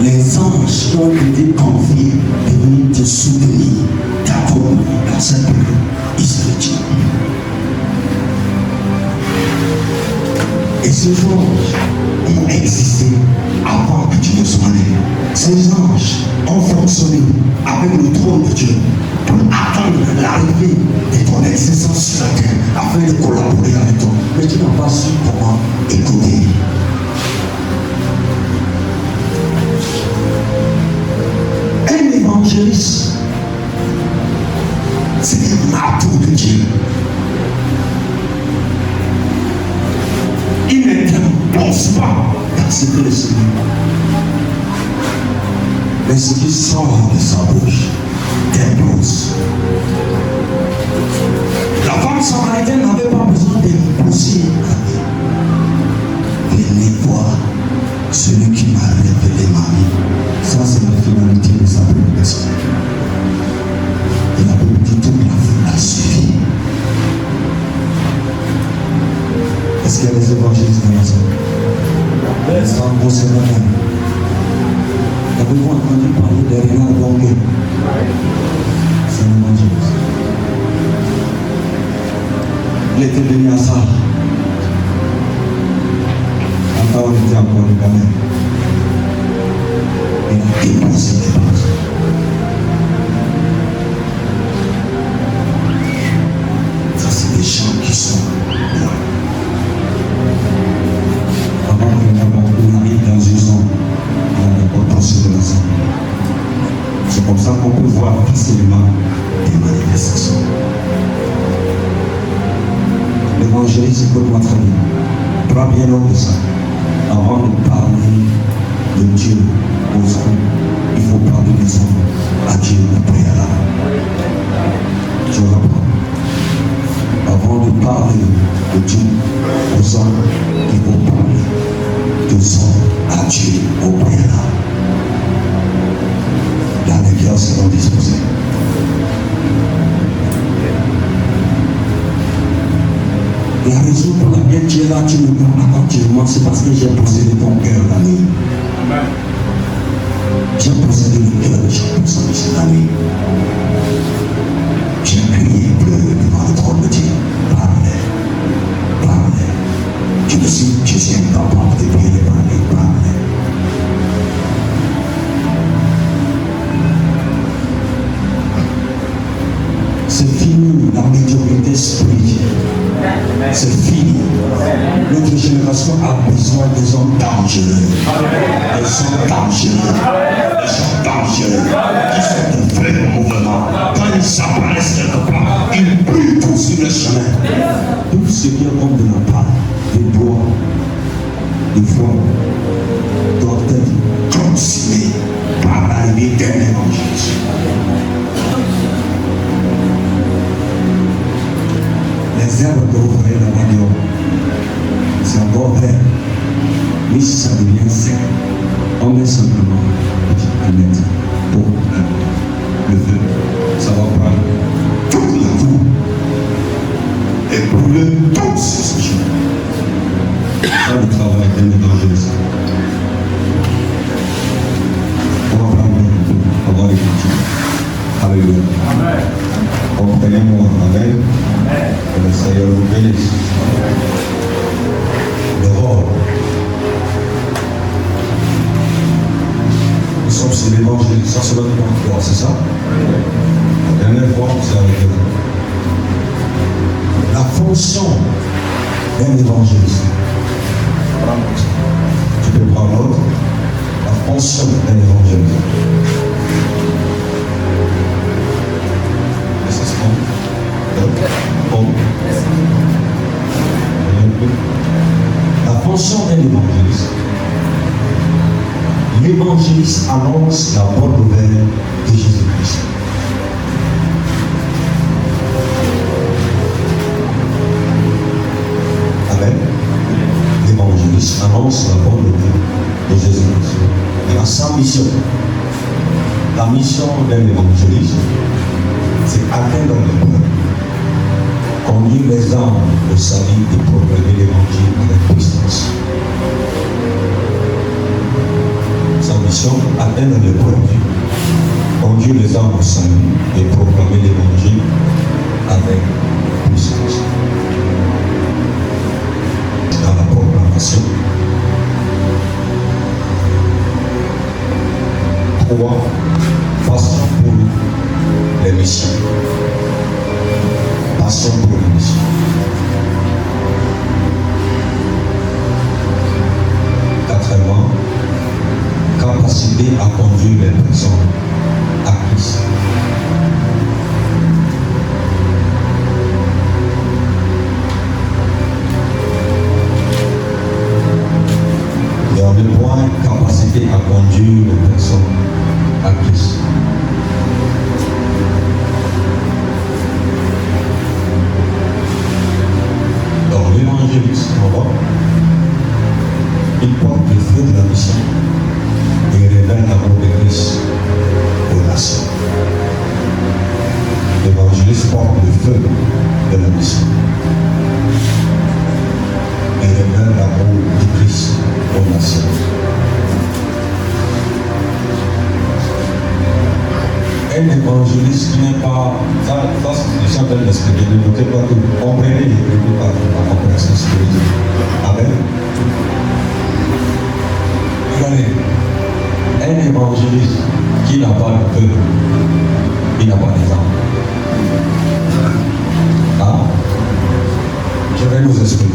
les anges qui ont été confiés de venir te soutenir, t'accompagner dans cette période, ils se retirent. Et ces anges ont existé avant que tu ne sois né. Ces anges ont fonctionné avec le trône de Dieu pour attendre l'arrivée de ton existence sur la terre afin de collaborer avec toi. Mais tu n'as pas su comment écouter. Un évangéliste, c'est un marteau de Dieu. Il ne t'impose pas dans ce que le Seigneur. Mais ce qui sort de sa bouche t'impose. femme samaritaine n'avait pas besoin de pousser. Venez voir celui qui m'a révélé ma vie. Ça, c'est la finalité de sa prédication. Et la Bible dit toute la foule a suivi. Est-ce qu'il y a des évangélistes dans la zone? C'est un gros séminaire. Avez-vous entendu parler des Renard Bongué? C'est un évangéliste. Il était venu à ça. Quand on était encore le gamin, il a déposé les bases. Ça, c'est des gens qui sont là. Avant qu'on arrive dans une zone, il y a des potentiels de la zone. C'est comme ça qu'on peut voir facilement des manifestations. L'évangélisme, écoute-moi très bien. Prends bien note de ça. Avant de parler de Dieu aux hommes, il faut parler des hommes à Dieu au préalable. Je reprends. Avant de parler de Dieu aux hommes, il faut parler des hommes à Dieu au préalable. Là, les cœurs seront disposés. La raison pour laquelle tu es là, tu me parles actuellement, c'est parce que j'ai possédé ton cœur la nuit. J'ai possédé le cœur de chaque personne ici la nuit. J'ai crié et pleuré devant le trône de Dieu. Parlez, parlez. Je me suis incapable de prier et parler, parlez. C'est fini la médiocrité spirituelle. C'est fini. Notre génération a besoin des hommes dangereux. Des hommes dangereux. Des hommes dangereux. Qui font de vrais mouvements. Quand ils apparaissent quelque part, ils brûlent tout sur le chemin. Tout ce qui est comme de la part, des bois, des fleurs, doivent être consumés par l'arrivée d'un évangile. Les herbes que vous voyez là-bas dehors, c'est encore vert. Mais si ça devient sec, on met simplement une petite allumette pour le feu. Ça va prendre toute la cour et brûler tout sur ce chemin. Ça, le travail d'un évangéliste. On va prendre un peu avant de continuer. Alléluia. Amen. Comprenez-moi. Amen. Que le Seigneur vous bénisse. Dehors, nous sommes sur l'évangile. Ça, c'est notre point, c'est ça? La dernière fois, vous avez dit la fonction d'un évangéliste. Tu peux prendre l'autre. La fonction d'un évangéliste. Et ça se prend. La fonction d'un évangéliste. L'évangéliste annonce la bonne nouvelle de Jésus-Christ. Amen. L'évangéliste annonce la bonne nouvelle de Jésus-Christ. Il a sa mission. La mission d'un évangéliste, c'est atteindre le peuple. Conduire les âmes au salut et proclamer l'évangile avec puissance. Sa mission, atteindre le peuple, conduire les âmes au salut et proclamer l'évangile avec puissance. Dans la proclamation, 3 façons pour les missions. Passion pour la mission. Quatrièmement, capacité à conduire les personnes à Christ. Dernier point, capacité à conduire les personnes à Christ. Un évangéliste qui n'est pas. Ça je suis en train d'expliquer. Ne notez pas tout. Comprenez les prévenus par la compréhension spirituelle. Amen. Regardez. Un évangéliste qui n'a pas de peur, il n'a pas d'exemple. Ah, je vais nous expliquer.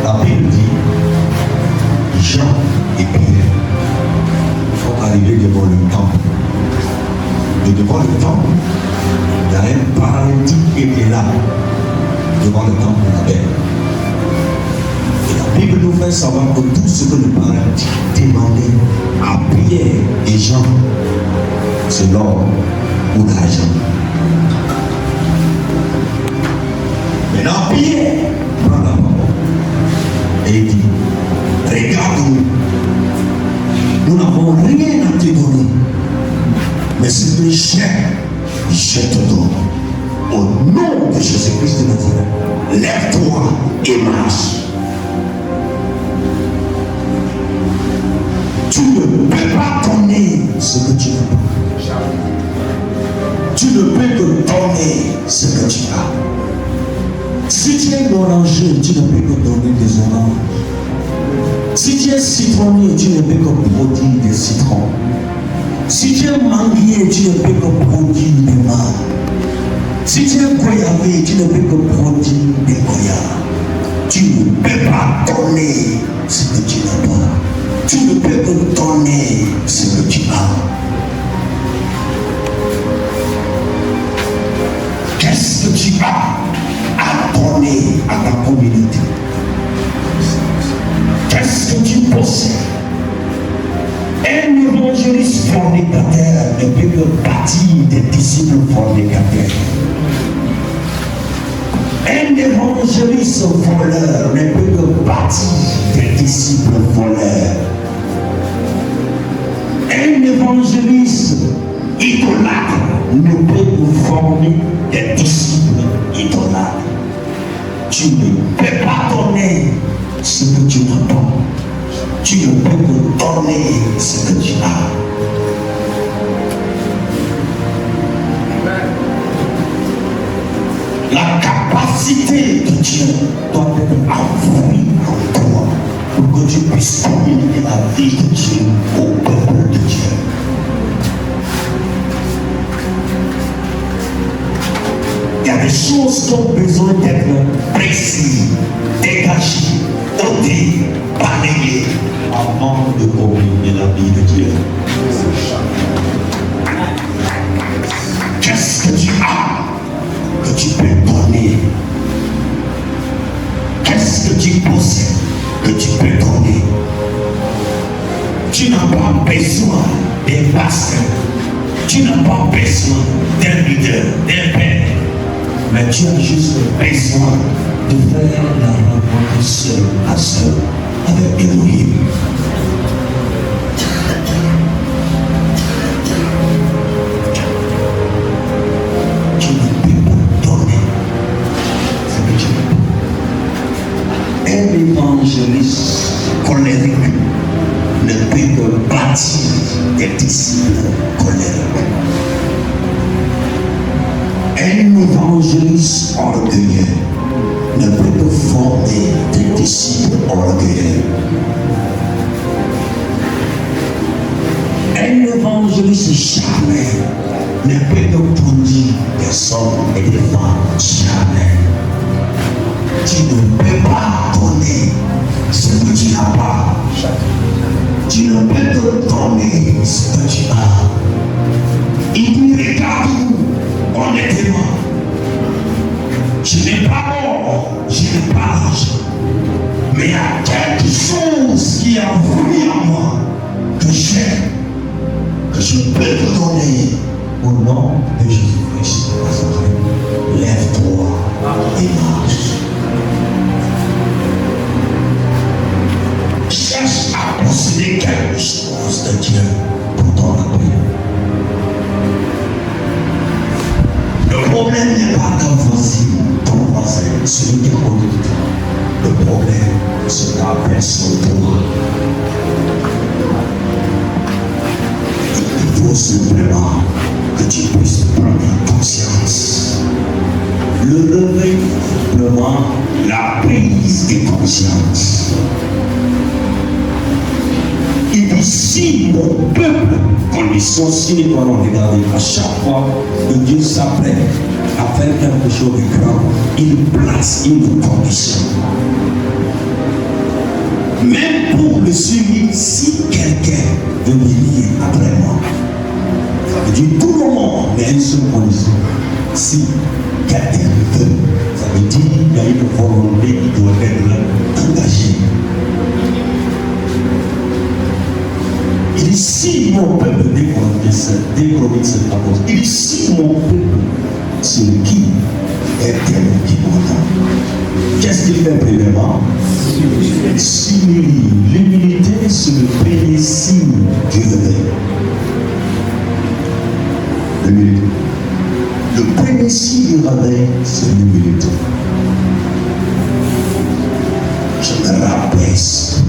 La Bible dit Jean et Pierre sont arrivés devant le temple. Et devant le temple, il y a un paralytique qui était là, devant le temple de la Bible. La Bible nous fait savoir que tout ce que le paralytique demandait à Pierre et Jean, c'est l'or ou l'argent. Maintenant, Pierre prend la parole et il dit, regarde-nous, nous n'avons rien à te donner, mais ce que je te donne. Au nom de Jésus-Christ de Nazareth, lève-toi et marche. Tu ne peux pas donner ce que tu n'as pas. Tu ne peux que donner ce que tu as. Si tu es oranger, tu ne peux que donner des oranges. Si tu es citronnier, tu ne peux que produire des citrons. Si tu es manguier, tu ne peux que produire des mangues. Si tu es goyavier, tu ne peux que produire des goyaves. Tu ne peux pas donner ce que tu n'as pas. Tu ne peux que donner ce que tu as. Qu'est-ce que tu as à donner à ta communauté? Qu'est-ce que tu possèdes? Un évangéliste fornicateur ne peut que bâtir des disciples fornicateurs. Un évangéliste voleur ne peut que bâtir des disciples voleurs. Un évangéliste idolâtre ne peut que former des disciples idolâtres. Tu ne peux pas donner ce que tu n'as pas. Tu ne peux que donner ce que tu as. La capacité de Dieu doit être envoyée en toi pour que tu puisses communiquer la vie de Dieu au peuple de Dieu. Il y a des choses qui ont besoin d'être précises, dégagées, ôtées, balayées avant de communiquer la vie de Dieu. Qu'est-ce que tu as que tu peux donner? Qu'est-ce que tu possèdes que tu peux donner? Tu n'as pas besoin d'un pasteur, tu n'as pas besoin d'un leader, d'un père, mais tu as juste besoin de faire la rencontre seul à seul avec Elohim. Un évangéliste colérique ne peut que bâtir des disciples colériques. Un évangéliste orgueilleux ne peut que former des disciples orgueilleux. Un évangéliste charnel ne peut que produire des hommes et des femmes charnels. Tu ne peux pas donner ce que tu n'as pas. Tu ne peux que donner ce que tu as. Il dit, regarde-nous honnêtement. Je n'ai pas mort, je n'ai pas l'argent. Mais il y a quelque chose qui a voulu en moi que j'ai, que je peux te donner au nom de Jésus-Christ de Nazareth. Lève-toi et marche. Cherche à posséder quelque chose de Dieu pour ton avenir. Le problème n'est pas ton voisin, celui qui est connu de toi. Le problème, c'est ta personne toi. faut simplement que tu puisses prendre conscience. Le réveil, simplement la prise de conscience. Il dit, si mon peuple, condition sine qua non, regardez, à chaque fois que Dieu s'apprête à faire quelque chose de grand, il place une condition. Même pour le suivi, si quelqu'un veut venir après moi, ça veut dire tout le monde, mais une seule condition. Si quelqu'un veut, ça veut dire qu'il y a une volonté qui doit être engagée. Il dit, si mon peuple, décroche cette parole, il dit, si mon peuple, celui qui est tellement qui m'entend. Qu'est-ce qu'il fait premièrement? S'humilie. L'humilité, c'est le premier signe du réveil. L'humilité. Le premier signe du réveil, c'est l'humilité. Je me rabaisse.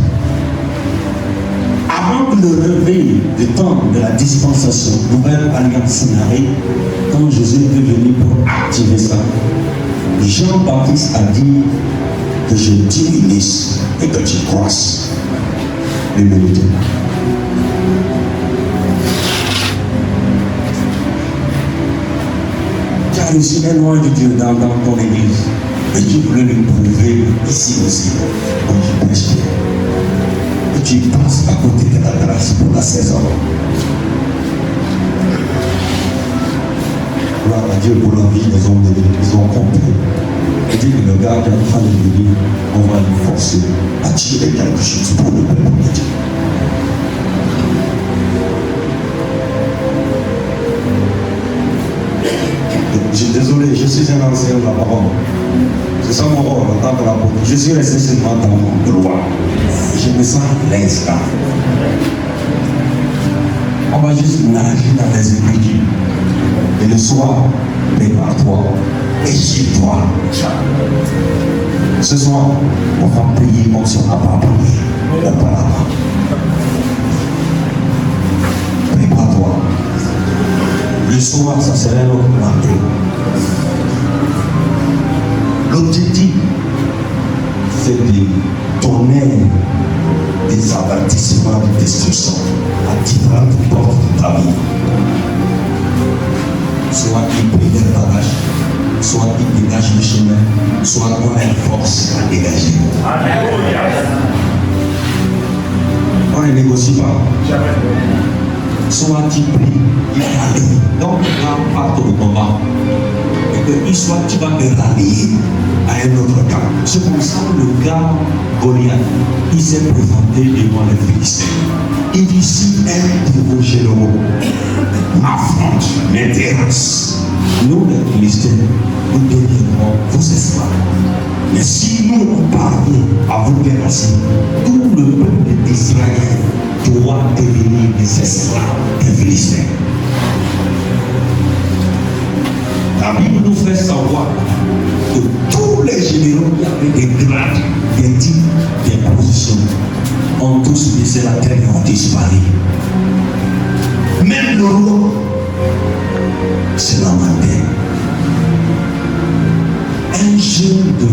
Avant que le réveil du temps de la dispensation, nouvelle alliance scénarii, quand Jésus est venu pour activer ça, Jean-Baptiste a dit que je diminue et que tu croisses l'humilité. Car je suis loin de Dieu dans ton église, et tu voulais le prouver ici aussi, quand tu prêches bien. Et tu passes à côté de la grâce pour la saison. Gloire à Dieu pour la vie des hommes de l'Église, ils ont compris. Et dit que le gars qui est en train de venir, on va lui forcer à tirer quelque chose pour le peuple de Dieu. Je suis désolé, je suis un ancien de la parole. C'est ça mon rôle en tant que l'apôtre. Je suis resté seulement dans mon droit. Je me sens l'instant. On va juste nager dans les Écritures. Et le soir, prépare-toi et chez-toi. Ce soir, on va prier comme si on n'a pas prié auparavant. Prépare-toi. Le soir, ça serait notre matin. L'objectif, c'est de donner des avertissements de destruction à différentes portes de ta vie. Soit il prie des bagages, soit il dégage le chemin, soit on a une force à dégager. On ne négocie pas. Soit il prie, il rallie. Donc, il part au combat. Et que soit tu vas te rallier à un autre camp. C'est comme ça que le gars Goliath, il s'est présenté devant les Philistins. Il dit, si un de vos généraux m'affronte, m'intéresse, nous les Philistins, nous deviendrons vos esclaves. Mais si nous parvenons à vous terrasser, tout le peuple d'Israël doit devenir des esclaves des Philistins. La Bible nous fait savoir que tous les généraux qui avaient des grades, des titres, des positions, ont tous laissé la terre et ont disparu. Même le roi se lamentait. Un jeune de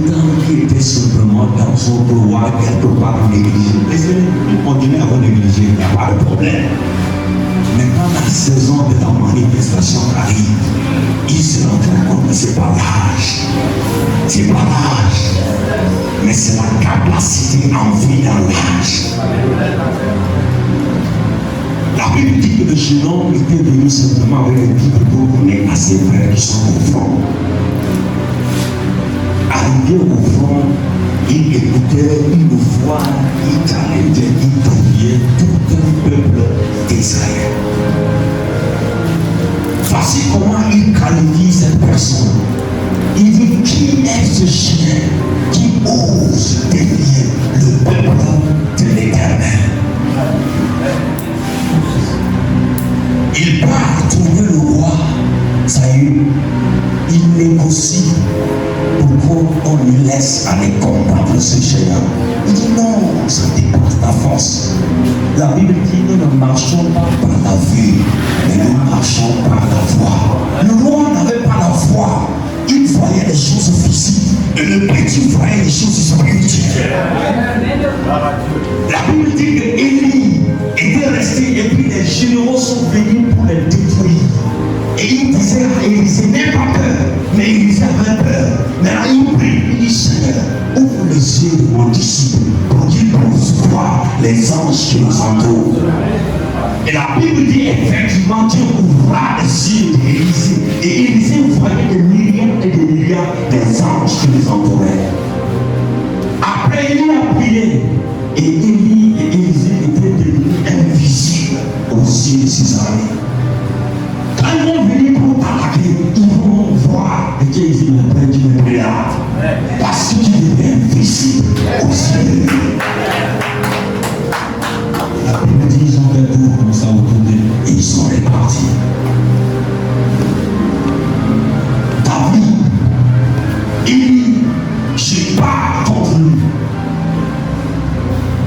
20 ans qui était simplement dans son couloir quelque part négligé. Il continue à vous négliger, il n'y a pas de problème. Mais quand la saison de la manifestation arrive, il se rend compte que ce n'est pas l'âge. Ce n'est pas l'âge. Mais c'est la capacité en vie dans l'âge. La Bible dit que le jeune homme était venu simplement avec un petit peu pour donner à ses frères qui sont au front. Arrivé au front, il écoutait une voix qui challengeait, qui priait tout un peuple d'Israël. Voici comment il qualifie cette personne. Il dit, qui est ce chien qui ose défier le peuple de l'Éternel? Il part trouver le roi Saül. Il négocie pour qu'on lui laisse aller combattre ce géant. Il dit non, ça dépasse ta force. La Bible dit nous ne marchons pas par la vue, mais nous marchons par la foi. Le roi n'avait pas la foi. Il voyait les choses physiques et le petit voyait les choses spirituelles. La Bible dit que Élie était resté et puis les généraux sont venus pour les détruire. Et il disait à Élisée, n'aie pas peur. Mais Élisée avait peur. Mais là, il prie, il dit, Seigneur, ouvre les yeux de mon disciple pour qu'il puisse voir les anges qui nous entourent. Et la Bible dit effectivement Dieu ouvra les yeux d'Élisée. Et Élisée voyait des milliards et des milliards des anges qui les entouraient. Après, il a prié. Et Élie et Élisée étaient devenus invisibles aux yeux de ses armées. Quand ils vont venir pour t'attaquer, ils vont voir. Et Dieu dit, mais après tu me regardes. Parce que tu deviens invisible aux yeux de Dieu. La Bible dit, ils ont fait tout comme ça autour d'eux et ils sont répartis. David, il dit, je pars contre lui.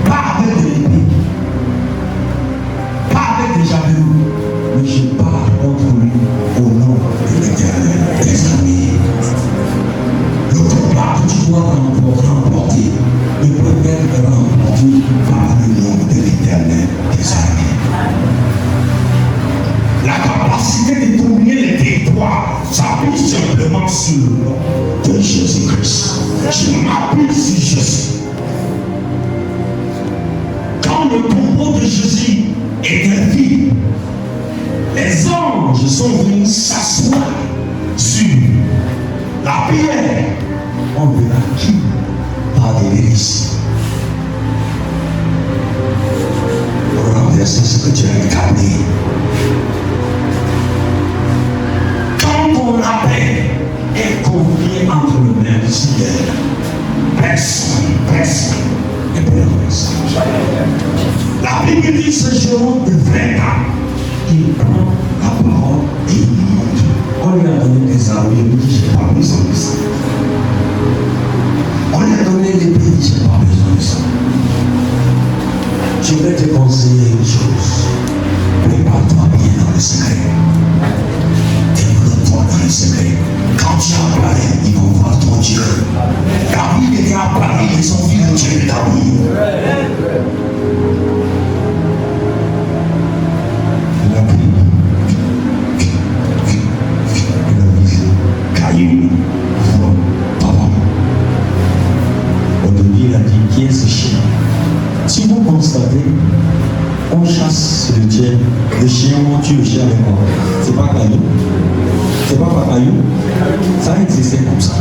Pas avec de l'épée, pas avec des javelots, mais je pars contre lui au nom de l'Éternel des armées. Le combat que tu dois remporter ne peut être remporté par le nom de l'Éternel des armées. La capacité de dominer les territoires s'appuie simplement sur le nom de Jésus-Christ. Je m'appuie sur Jésus. Quand le tombeau de Jésus était vide, les anges sont venus s'asseoir sur la pierre. On verra qui par des délices. Pour renverser ce que tu as incarné. Quand ton appel est confié entre les mains du Seigneur, personne ne peut renverser. La Bible dit ce jour de 20 ans, il prend la parole et il monte. On lui a donné des armes, il dit, je n'ai pas besoin de ça. On lui a donné les pays, je n'ai pas besoin de ça. Je vais te conseiller une chose. Prépare-toi bien dans le secret. Développe-toi dans le secret. Quand tu apparais, ils vont voir ton Dieu. David était apparu, ils ont vu le Dieu de David. Aujourd'hui, il a dit, qui est ce chien? Si vous constatez, on chasse le chien. Le chien, on tue le chien avec quoi? C'est pas caillou. C'est pas caillou. Ça existait comme ça.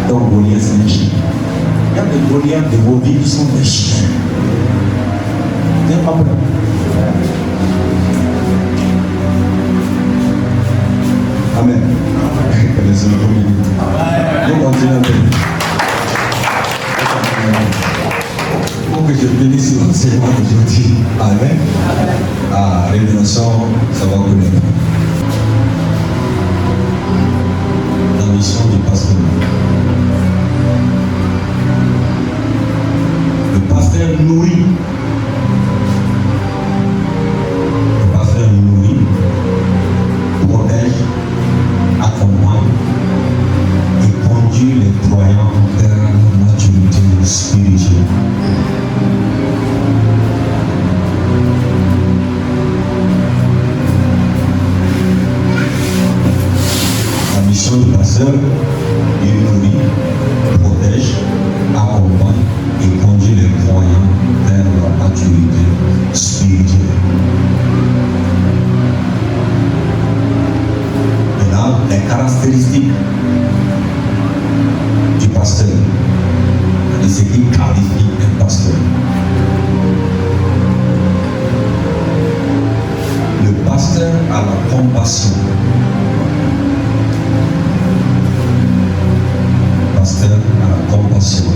Donc, Goliath, c'est un chien. Il y a des Goliaths de vos vies qui sont des chiens. N'ayez pas peur. Amen. On continue un peu. Il faut que je bénisse l'enseignement d'aujourd'hui. Amen. Ah, révélation, ça va connaître. La mission du pasteur. Le pasteur nourrit. Le pasteur nourrit, protège, accompagne et conduit les croyants vers la maturité spirituelle. La mission du pasteur, il nourrit, protège, accompagne et conduit les croyants vers la maturité spirituelle. Maintenant, les caractéristiques du pasteur, de ce qui qualifie un pasteur. Le pasteur a la compassion. Le pasteur a la compassion.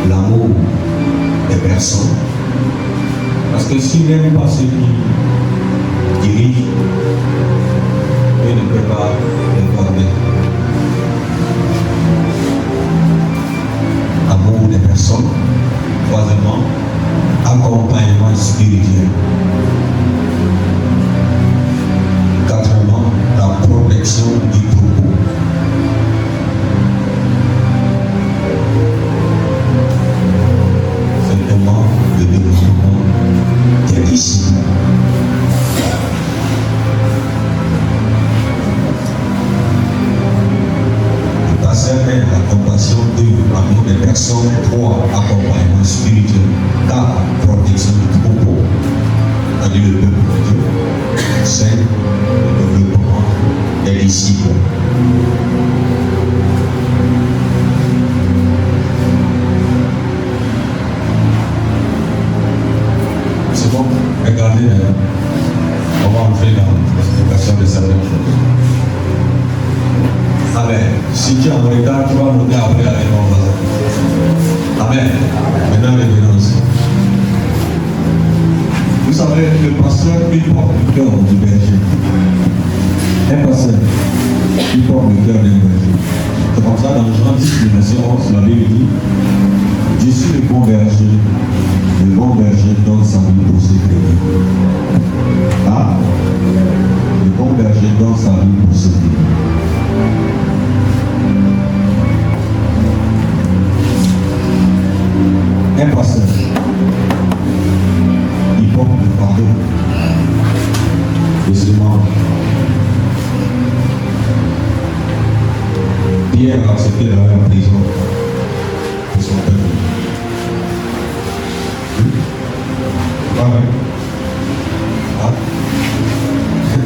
L'amour des personnes. Parce que s'il n'aime pas ceux qui dirigent, il ne peut pas les former. Amour des personnes, troisièmement, accompagnement spirituel. Quatrièmement, la protection du troupeau. Cinquièmement, le développement des disciples. Le pasteur est la compassion de l'amour des personnes. 3. Accompagnement spirituel. 4. Protection du troupeau. C'est-à-dire le peuple de Dieu. 5. Le développement des disciples. C'est bon, regardez, on va entrer dans l'explication de certaines choses. Amen. Si tu es en retard, tu vas monter après avec mon voisin. Amen. Maintenant, revenons ici. Vous savez, le pasteur, il porte le cœur du berger. Un pasteur, il porte le cœur du berger. C'est comme ça, dans Jean 10, verset 11, la Bible dit: je suis le bon berger. Le bon berger donne sa vie pour ses brebis. Ah, le bon berger donne sa vie pour ses brebis. Un pasteur, il porte le fardeau de ses membres. Pierre a accepté d'aller en prison pour son peuple. C'est pas vrai? Ah,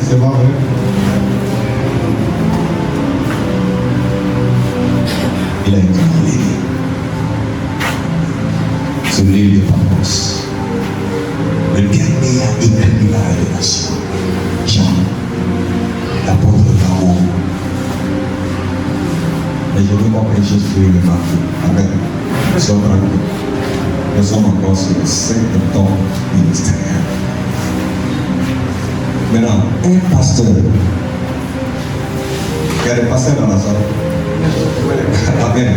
c'est pas vrai? Il a été enlevé sur l'île de Patmos. Le dernier a écrit la révélation. Jean, l'apôtre d'amour. Et je veux pas prêcher sur le marché. Amen. Nous sommes tranquilles. Nous sommes encore sur le 5e temps ministériel. Maintenant, un pasteur. Il y a des pasteurs dans la salle. Amen.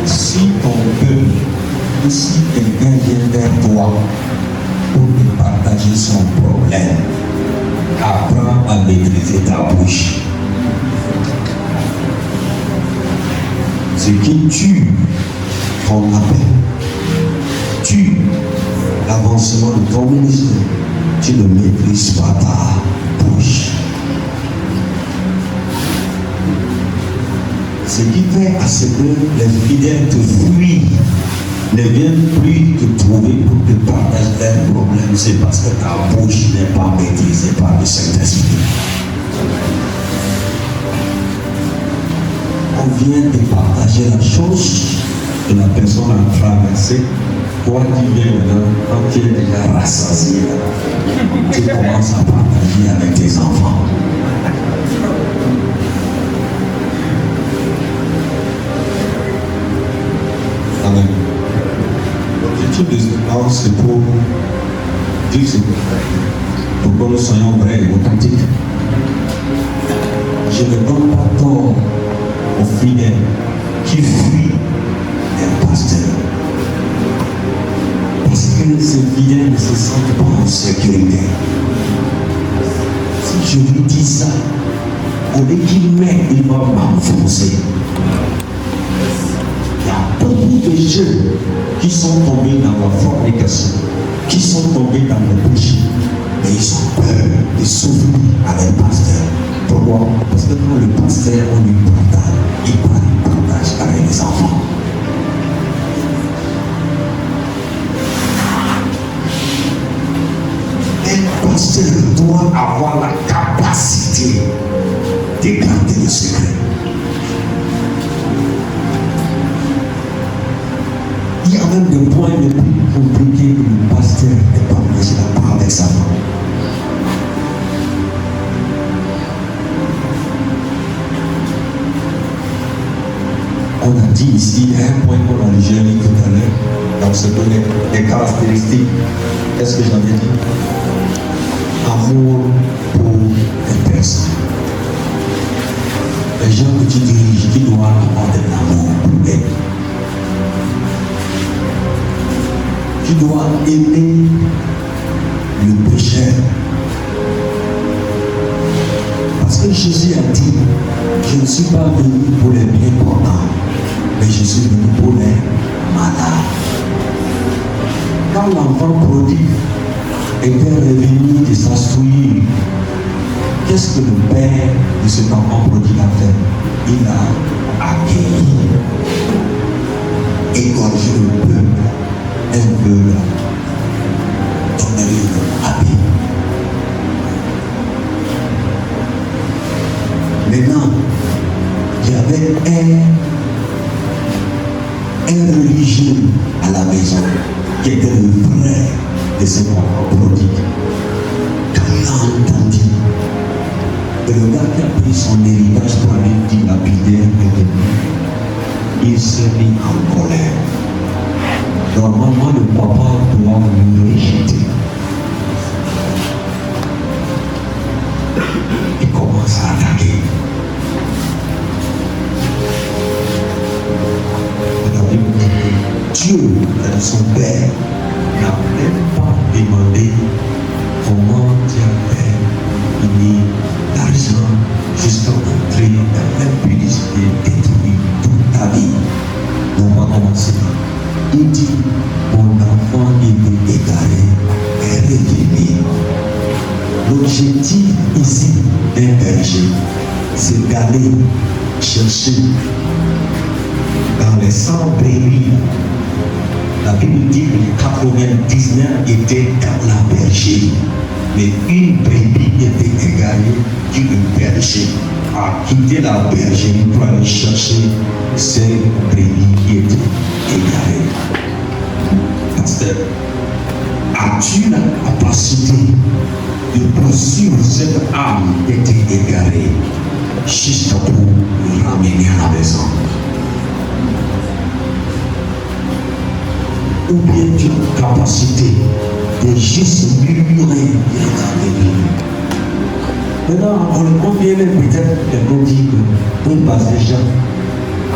Si ton peuple, ou si quelqu'un vient vers toi pour te partager son problème, apprends à maîtriser ta bouche. Ce qui tue ton appel, tue l'avancement de ton ministère, tu ne maîtrises pas ta bouche. Ce qui fait à ce que les fidèles te fuient, ne viennent plus te trouver pour te partager leurs problèmes, c'est parce que ta bouche n'est pas maîtrisée par le Saint-Esprit. On vient te partager la chose que la personne a traversée. Toi qui viens maintenant, quand tu es déjà rassasié, tu commences à partager avec tes enfants. Amen. L'objectif de ce temps, c'est pour dire ce que pour que nous soyons vrais et authentiques. Je ne donne pas tort aux fidèles qui fuient un pasteur. Parce que ces fidèles ne se sentent pas en sécurité. Si je lui dis ça, au lieu qu'il m'aide, il va m'enfoncer. Il y a beaucoup de jeunes qui sont tombés dans la fornication, qui sont tombés dans le péché, mais ils ont peur de s'ouvrir à un pasteur. Pourquoi? Parce que quand le pasteur, on lui partage, il partage avec les enfants. Un pasteur doit avoir la capacité de garder le secret. Il y a même des points les plus compliqués que le pasteur n'est pas obligé de parler avec sa femme. On a dit ici, un point qu'on a déjà dit tout à l'heure, donc c'est des caractéristiques. Qu'est-ce que j'avais dit? Amour pour les personnes. Les gens que tu diriges, qui doivent avoir de l'amour pour elles. Tu dois aimer le pécheur. Parce que Jésus a dit, je ne suis pas venu pour les bien portants, mais je suis venu pour les malades. Quand l'enfant prodigue était revenu de sa souillure, qu'est-ce que le père de cet enfant prodigue a fait? Il a accueilli, égorgé le peuple, un peu donné le habit. Maintenant, il y avait un religieux à la maison qui était le frère de cet enfant prodigue. Quand il a entendu que le gars qui a pris son héritage pour aller dilapider est venu, il s'est mis en colère. Normalement, le papa doit nous rejeter. Il commence à attaquer. Dieu, son père, n'a même pas demandé comment tu as fait gagner l'argent jusqu'à entrer dans l'impudicité, détruire toute ta vie. On va commencer. Il dit, mon enfant est égaré et revenu. L'objectif ici d'un berger, c'est d'aller chercher dans les 100 brebis. La Bible dit que les 99 étaient dans la bergerie, mais une brebis était égarée qui le berger a quitté la bergerie pour aller chercher ces brebis qui étaient égarées. Pasteur, as-tu la capacité de poursuivre cette âme qui était égarée juste pour le ramener à la maison? Ou bien tu as la capacité de juste murmurer et regarder lui. Maintenant, on le convient peut-être qu'on dit que pour passer Jean,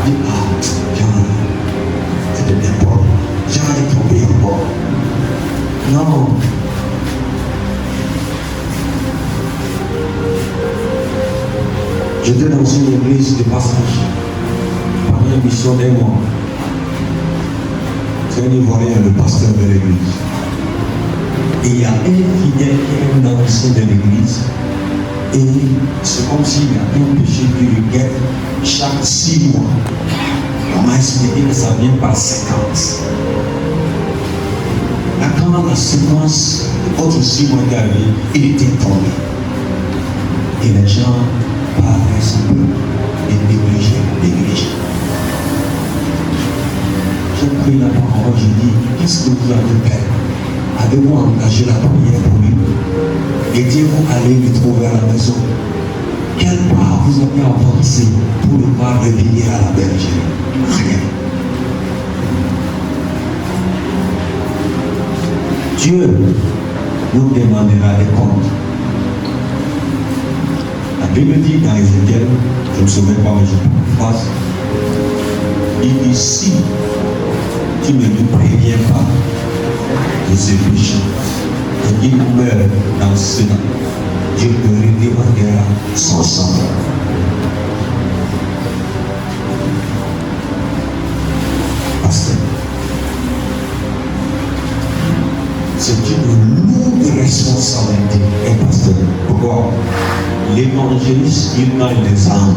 dit Jean, c'était n'importe. Jean est tombé en bord. Non. J'étais dans une église de passage pendant une mission d'un mois. C'est un Ivoirien, le pasteur de l'église. Et il y a un fidèle qui est un ancien de l'église. Et c'est comme s'il y a un péché qui le guette chaque 6 mois. On m'a expliqué que ça vient par séquence. Là, quand la séquence, autre 6 mois est arrivé, il était tombé. Et les gens paraissent un peu négligés. J'ai pris la parole, j'ai dit, qu'est-ce que vous avez fait? Avez-vous engagé la prière pour lui? Étiez-vous allé le trouver à la maison? Quel pas vous avez avancé pour le voir revenir à la bergerie? Rien. Dieu nous demandera des comptes. La Bible dit dans Ézéchiel, je ne me souviens pas, mais je passe, il dit si tu ne nous préviens pas de ces péchés, et qu'il meurt dans ce temps, Dieu te redemandera son sang. Pasteur, c'est une lourde responsabilité, un pasteur. Pourquoi? L'évangéliste, il gagne les âmes.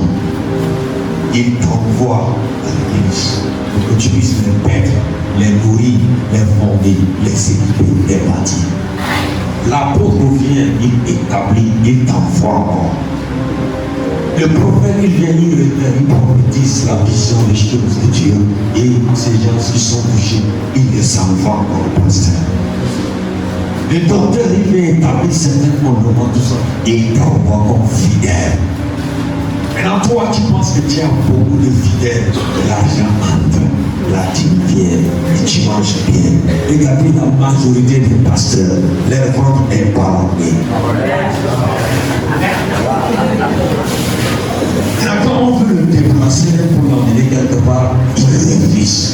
Il t'envoie à l'église pour que tu puisses les paître, les nourrir, les fonder, les équiper, les bâtir. L'apôtre vient, il établit, il t'envoie encore. Le prophète, il vient, il prophétise la vision des choses de Dieu. Et ces gens qui sont touchés, il les envoie encore au pasteur. Le docteur, il vient établir certains fondements, tout ça, et il t'envoie comme fidèle. Maintenant, toi, tu penses que tu as beaucoup de fidèles, de l'argent entre, la dîme vient, et tu manges bien. Regardez la majorité des pasteurs, leur ventre est ballonné. Quand on veut le déplacer pour l'emmener quelque part, il réfléchit.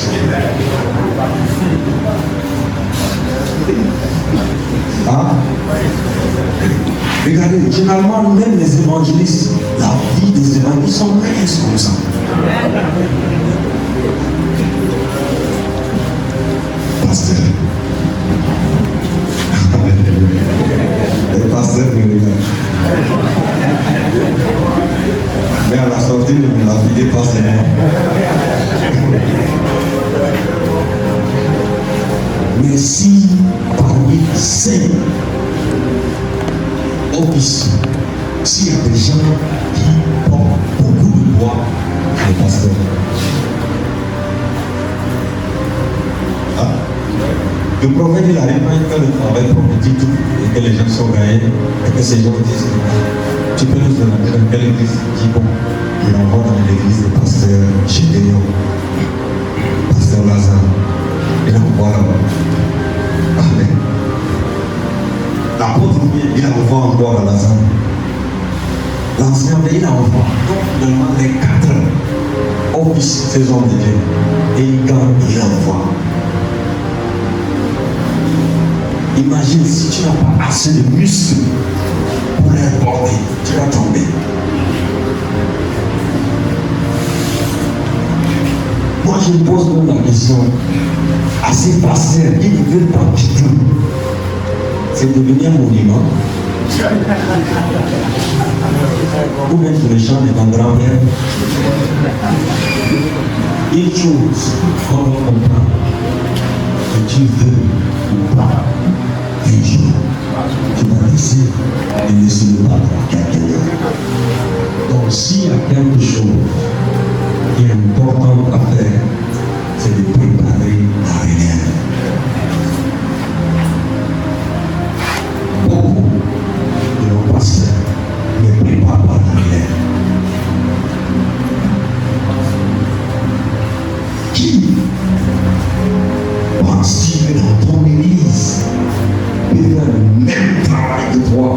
Regardez, généralement, même les évangélistes, la vie des évangélistes sont restent comme ça. Pasteur. Le pasteur me regarde. Mais à la sortie, la vie dépasse les mains. Mais si parmi ces officiers, s'il y a des gens qui portent beaucoup de poids, les pasteurs. Ah. Le prophète, il arrive quand il fait le travail prophétique et que les gens sont gagnés et que ces gens disent tu peux nous demander dans quelle église? Il dit bon, il envoie dans l'église de pasteur Gédéon, pasteur Lazare, il envoie là-bas. Amen. L'apôtre, il envoie encore à Lazare. L'ancien, il envoie. Donc, finalement, les 4 officiers, ces hommes de Dieu, et il gagne, il envoie. Imagine si tu n'as pas assez de muscles pour les porter, tu vas tomber. Moi, je me pose donc la question à ces pasteurs qui ne veulent pas du tout. C'est devenu un monument. Ou même sur les champs de ton grand-père. Une chose qu'on doit comprendre, que tu veux ou pas, un jour, tu vas laisser et laisser le pas à quelqu'un d'autre. Donc, s'il y a quelque chose qui est important à faire, c'est de préparer la relève. Beaucoup de nos pasteurs ne préparent pas la relève. Qui pense-t-il que dans ton église peut faire le même travail que toi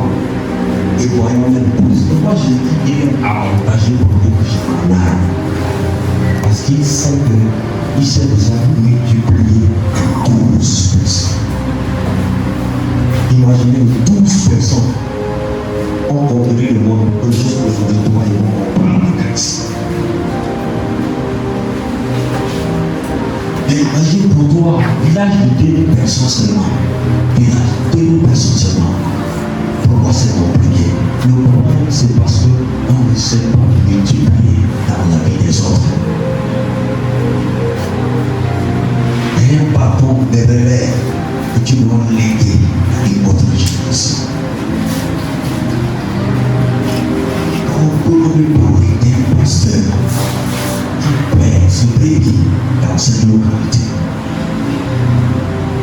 et voyons même plus? Moi, je dis qu'il est avantagé pour beaucoup qui en a. Parce qu'il sait qu'il s'est déjà multiplié 12 personnes. Imaginez 12 personnes ont conquéri le monde juste aujourd'hui, toi et moi, on parle de Christ. Mais imagine pour toi, village de 2 personnes seulement. Village de 2 personnes seulement. Pourquoi c'est compliqué? Le problème, c'est parce qu'on ne sait pas multiplier dans la vie des autres. Et un bâton de relais que tu dois léguer à une autre génération. On peut nous parler d'un pasteur qui perd ce pays dans cette localité.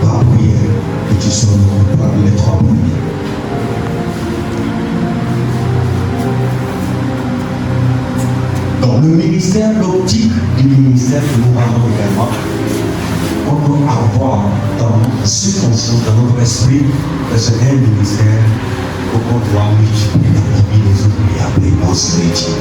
Par prière, que tu sois parmi les 3 premiers. Donc le ministère, l'optique du ministère que nous avons également, on doit avoir dans notre subconscient, dans notre esprit, que c'est un ministère qu'on doit multiplier dans la vie des autres et appeler prospérité.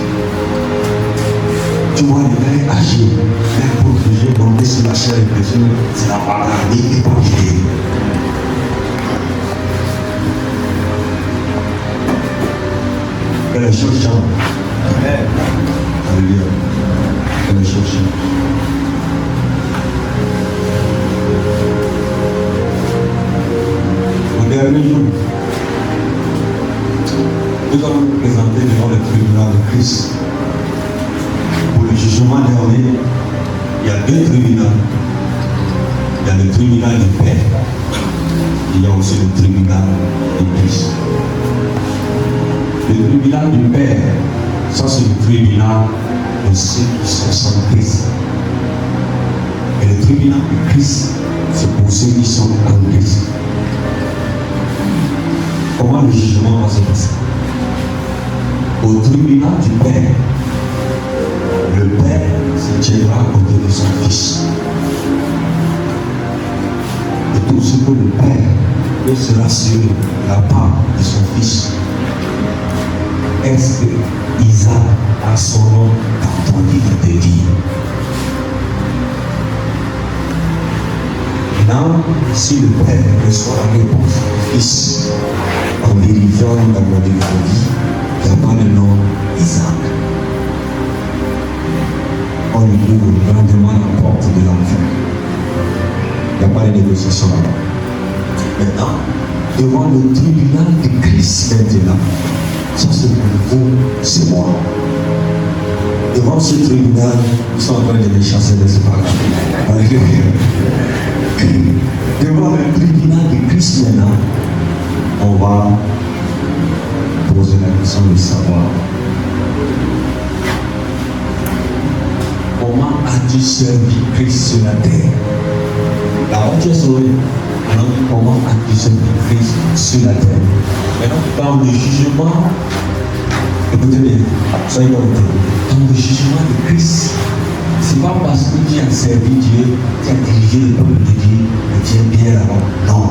Tu vois, le gars agir, même pour juger, monter sur la chair et plaisir, c'est la parole qui n'est pas guidée. Que les choses changent. Amen. Alléluia. Que les choses changent. Au dernier jour, nous allons nous présenter devant le tribunal de Christ. Pour le jugement dernier, il y a 2 tribunaux. Il y a le tribunal du Père. Il y a aussi le tribunal de Christ. Le tribunal du Père, ça c'est le tribunal de ceux qui sont sans Christ. Et le tribunal de Christ, c'est pour ceux qui sont en Christ. Comment le jugement va se passer? Au tribunal du Père, le Père se tiendra à côté de son Fils. Et tout ce que le Père peut se rassurer de la part de son Fils. Est-ce que Isaac a son nom dans ton livre de vie? Maintenant, si le Père reçoit la réponse du Fils, en vérifiant dans mon livre de vie, il n'y a pas le nom Isaac. On lui ouvre grandement la porte de l'enfant. Il n'y a pas de négociation là-bas. Maintenant, devant le tribunal de Christ maintenant, ça c'est pour vous, c'est moi. Devant ce tribunal, ils sont en train de les chasser, mais c'est pas grave. Devant le tribunal de Christ maintenant, on va poser la question de savoir comment as-tu servi Christ sur la terre? D'abord tu es sauvé. Alors comment as-tu servi Christ sur la terre? Maintenant, dans le jugement, écoutez bien, soyez honnêtes, dans le jugement de Christ, c'est pas parce que tu as servi Dieu, tu as dirigé le peuple de Dieu, que tu es bien là-bas. Non.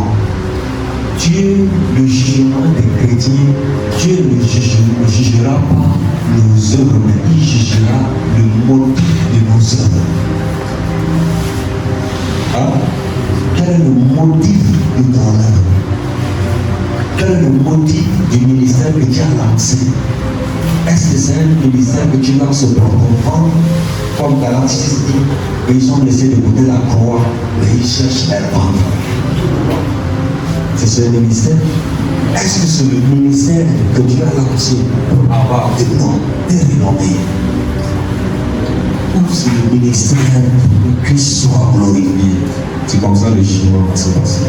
Dieu, le jugement des chrétiens, Dieu ne jugera pas nos œuvres, mais il jugera le motif de nos œuvres. Hein? Quel est le motif de ton œuvre? Quel est le motif du ministère que tu as lancé? Est-ce que c'est un ministère que tu lances pour ton enfant, comme Galates dit, ils ont laissé de côté la croix, mais ils cherchent à vendre? C'est ce ministère? Est-ce que c'est le ministère que tu as lancé pour avoir des noms, des renommées? Ou c'est le ministère pour que Christ soit glorifié? C'est comme ça le jugement va se passer.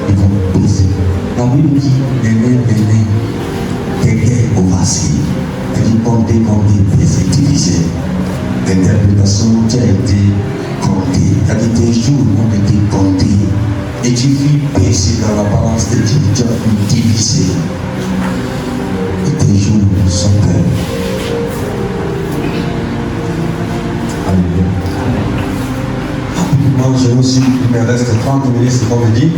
Ils vont poser. La Bible dit, t'étais au vacille. Elle dit, compter, peser, diviser. L'interprétation, tu as été compté. Elle dit, tes jours ont été comptés. Et tu vis baisser dans la balance de Dieu, tu as pu diviser. Et tes jours sont perdus. Alléluia. Rapidement, j'ai aussi, il me reste 30 minutes, c'est comme je dis.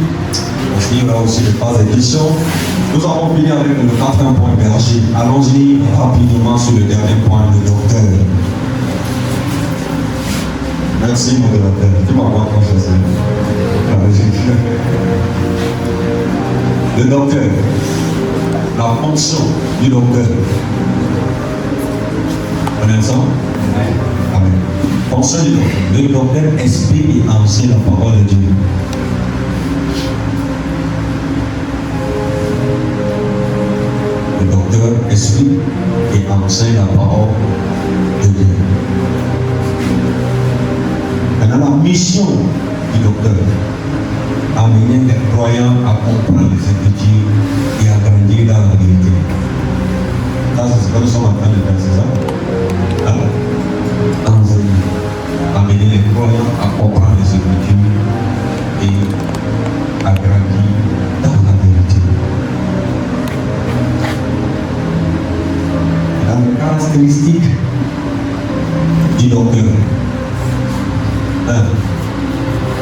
On finira aussi les phases d'édition. Nous avons fini avec le 4e point berger. Allons-y rapidement sur le dernier point, le docteur. Merci, modérateur. Tu m'as pas confiance. Le docteur. La fonction du docteur. On est ensemble? Amen. Fonction du docteur. Le docteur explique et enseigne la parole de Dieu. Le docteur explique et enseigne la parole de Dieu. Maintenant, la mission du docteur, amener les croyants à comprendre les Écritures et à grandir dans la vérité. Ça, c'est ce que nous sommes en train de faire, c'est ça? Hein? Enseigner, amener les croyants à comprendre les Écritures et à grandir dans la vérité. La caractéristique du docteur.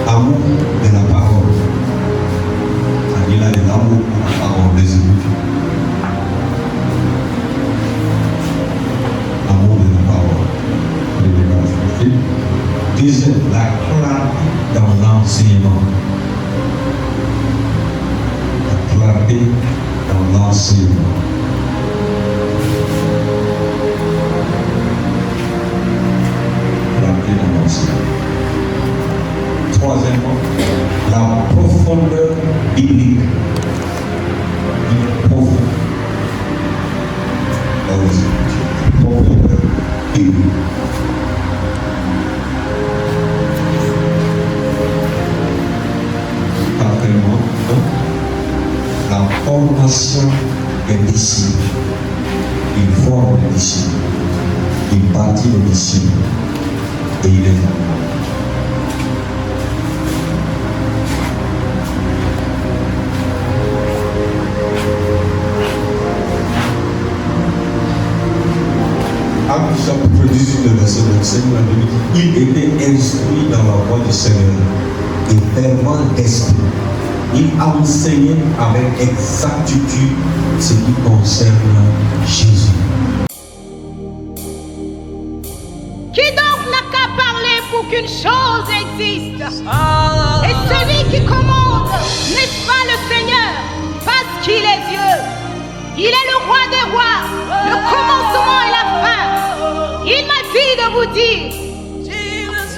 Amour de la parole. Il a de l'amour pour la parole des Écritures. Amour de la parole. Deuxième, la clarté dans l'enseignement. La clarté dans l'enseignement. Clarté dans l'enseignement. Troisièmement, la profondeur biblique. Profondeur biblique. Quatrièmement, la formation des disciples. Il forme les disciples. Il bâtit les disciples. Et il les forme. Actes chapitre 18, verset 25, la Bible dit, il était instruit dans la voie du Seigneur et fervent d'esprit. Il enseignait avec exactitude ce qui concerne Jésus. Qui donc n'a qu'à parler pour qu'une chose existe? Et celui qui commande, n'est-ce pas le Seigneur? Parce qu'il est Dieu. Il est le roi des rois, le commencement et la fin. Il m'a dit de vous dire,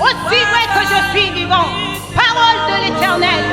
aussi vrai que je suis vivant, parole de l'Éternel,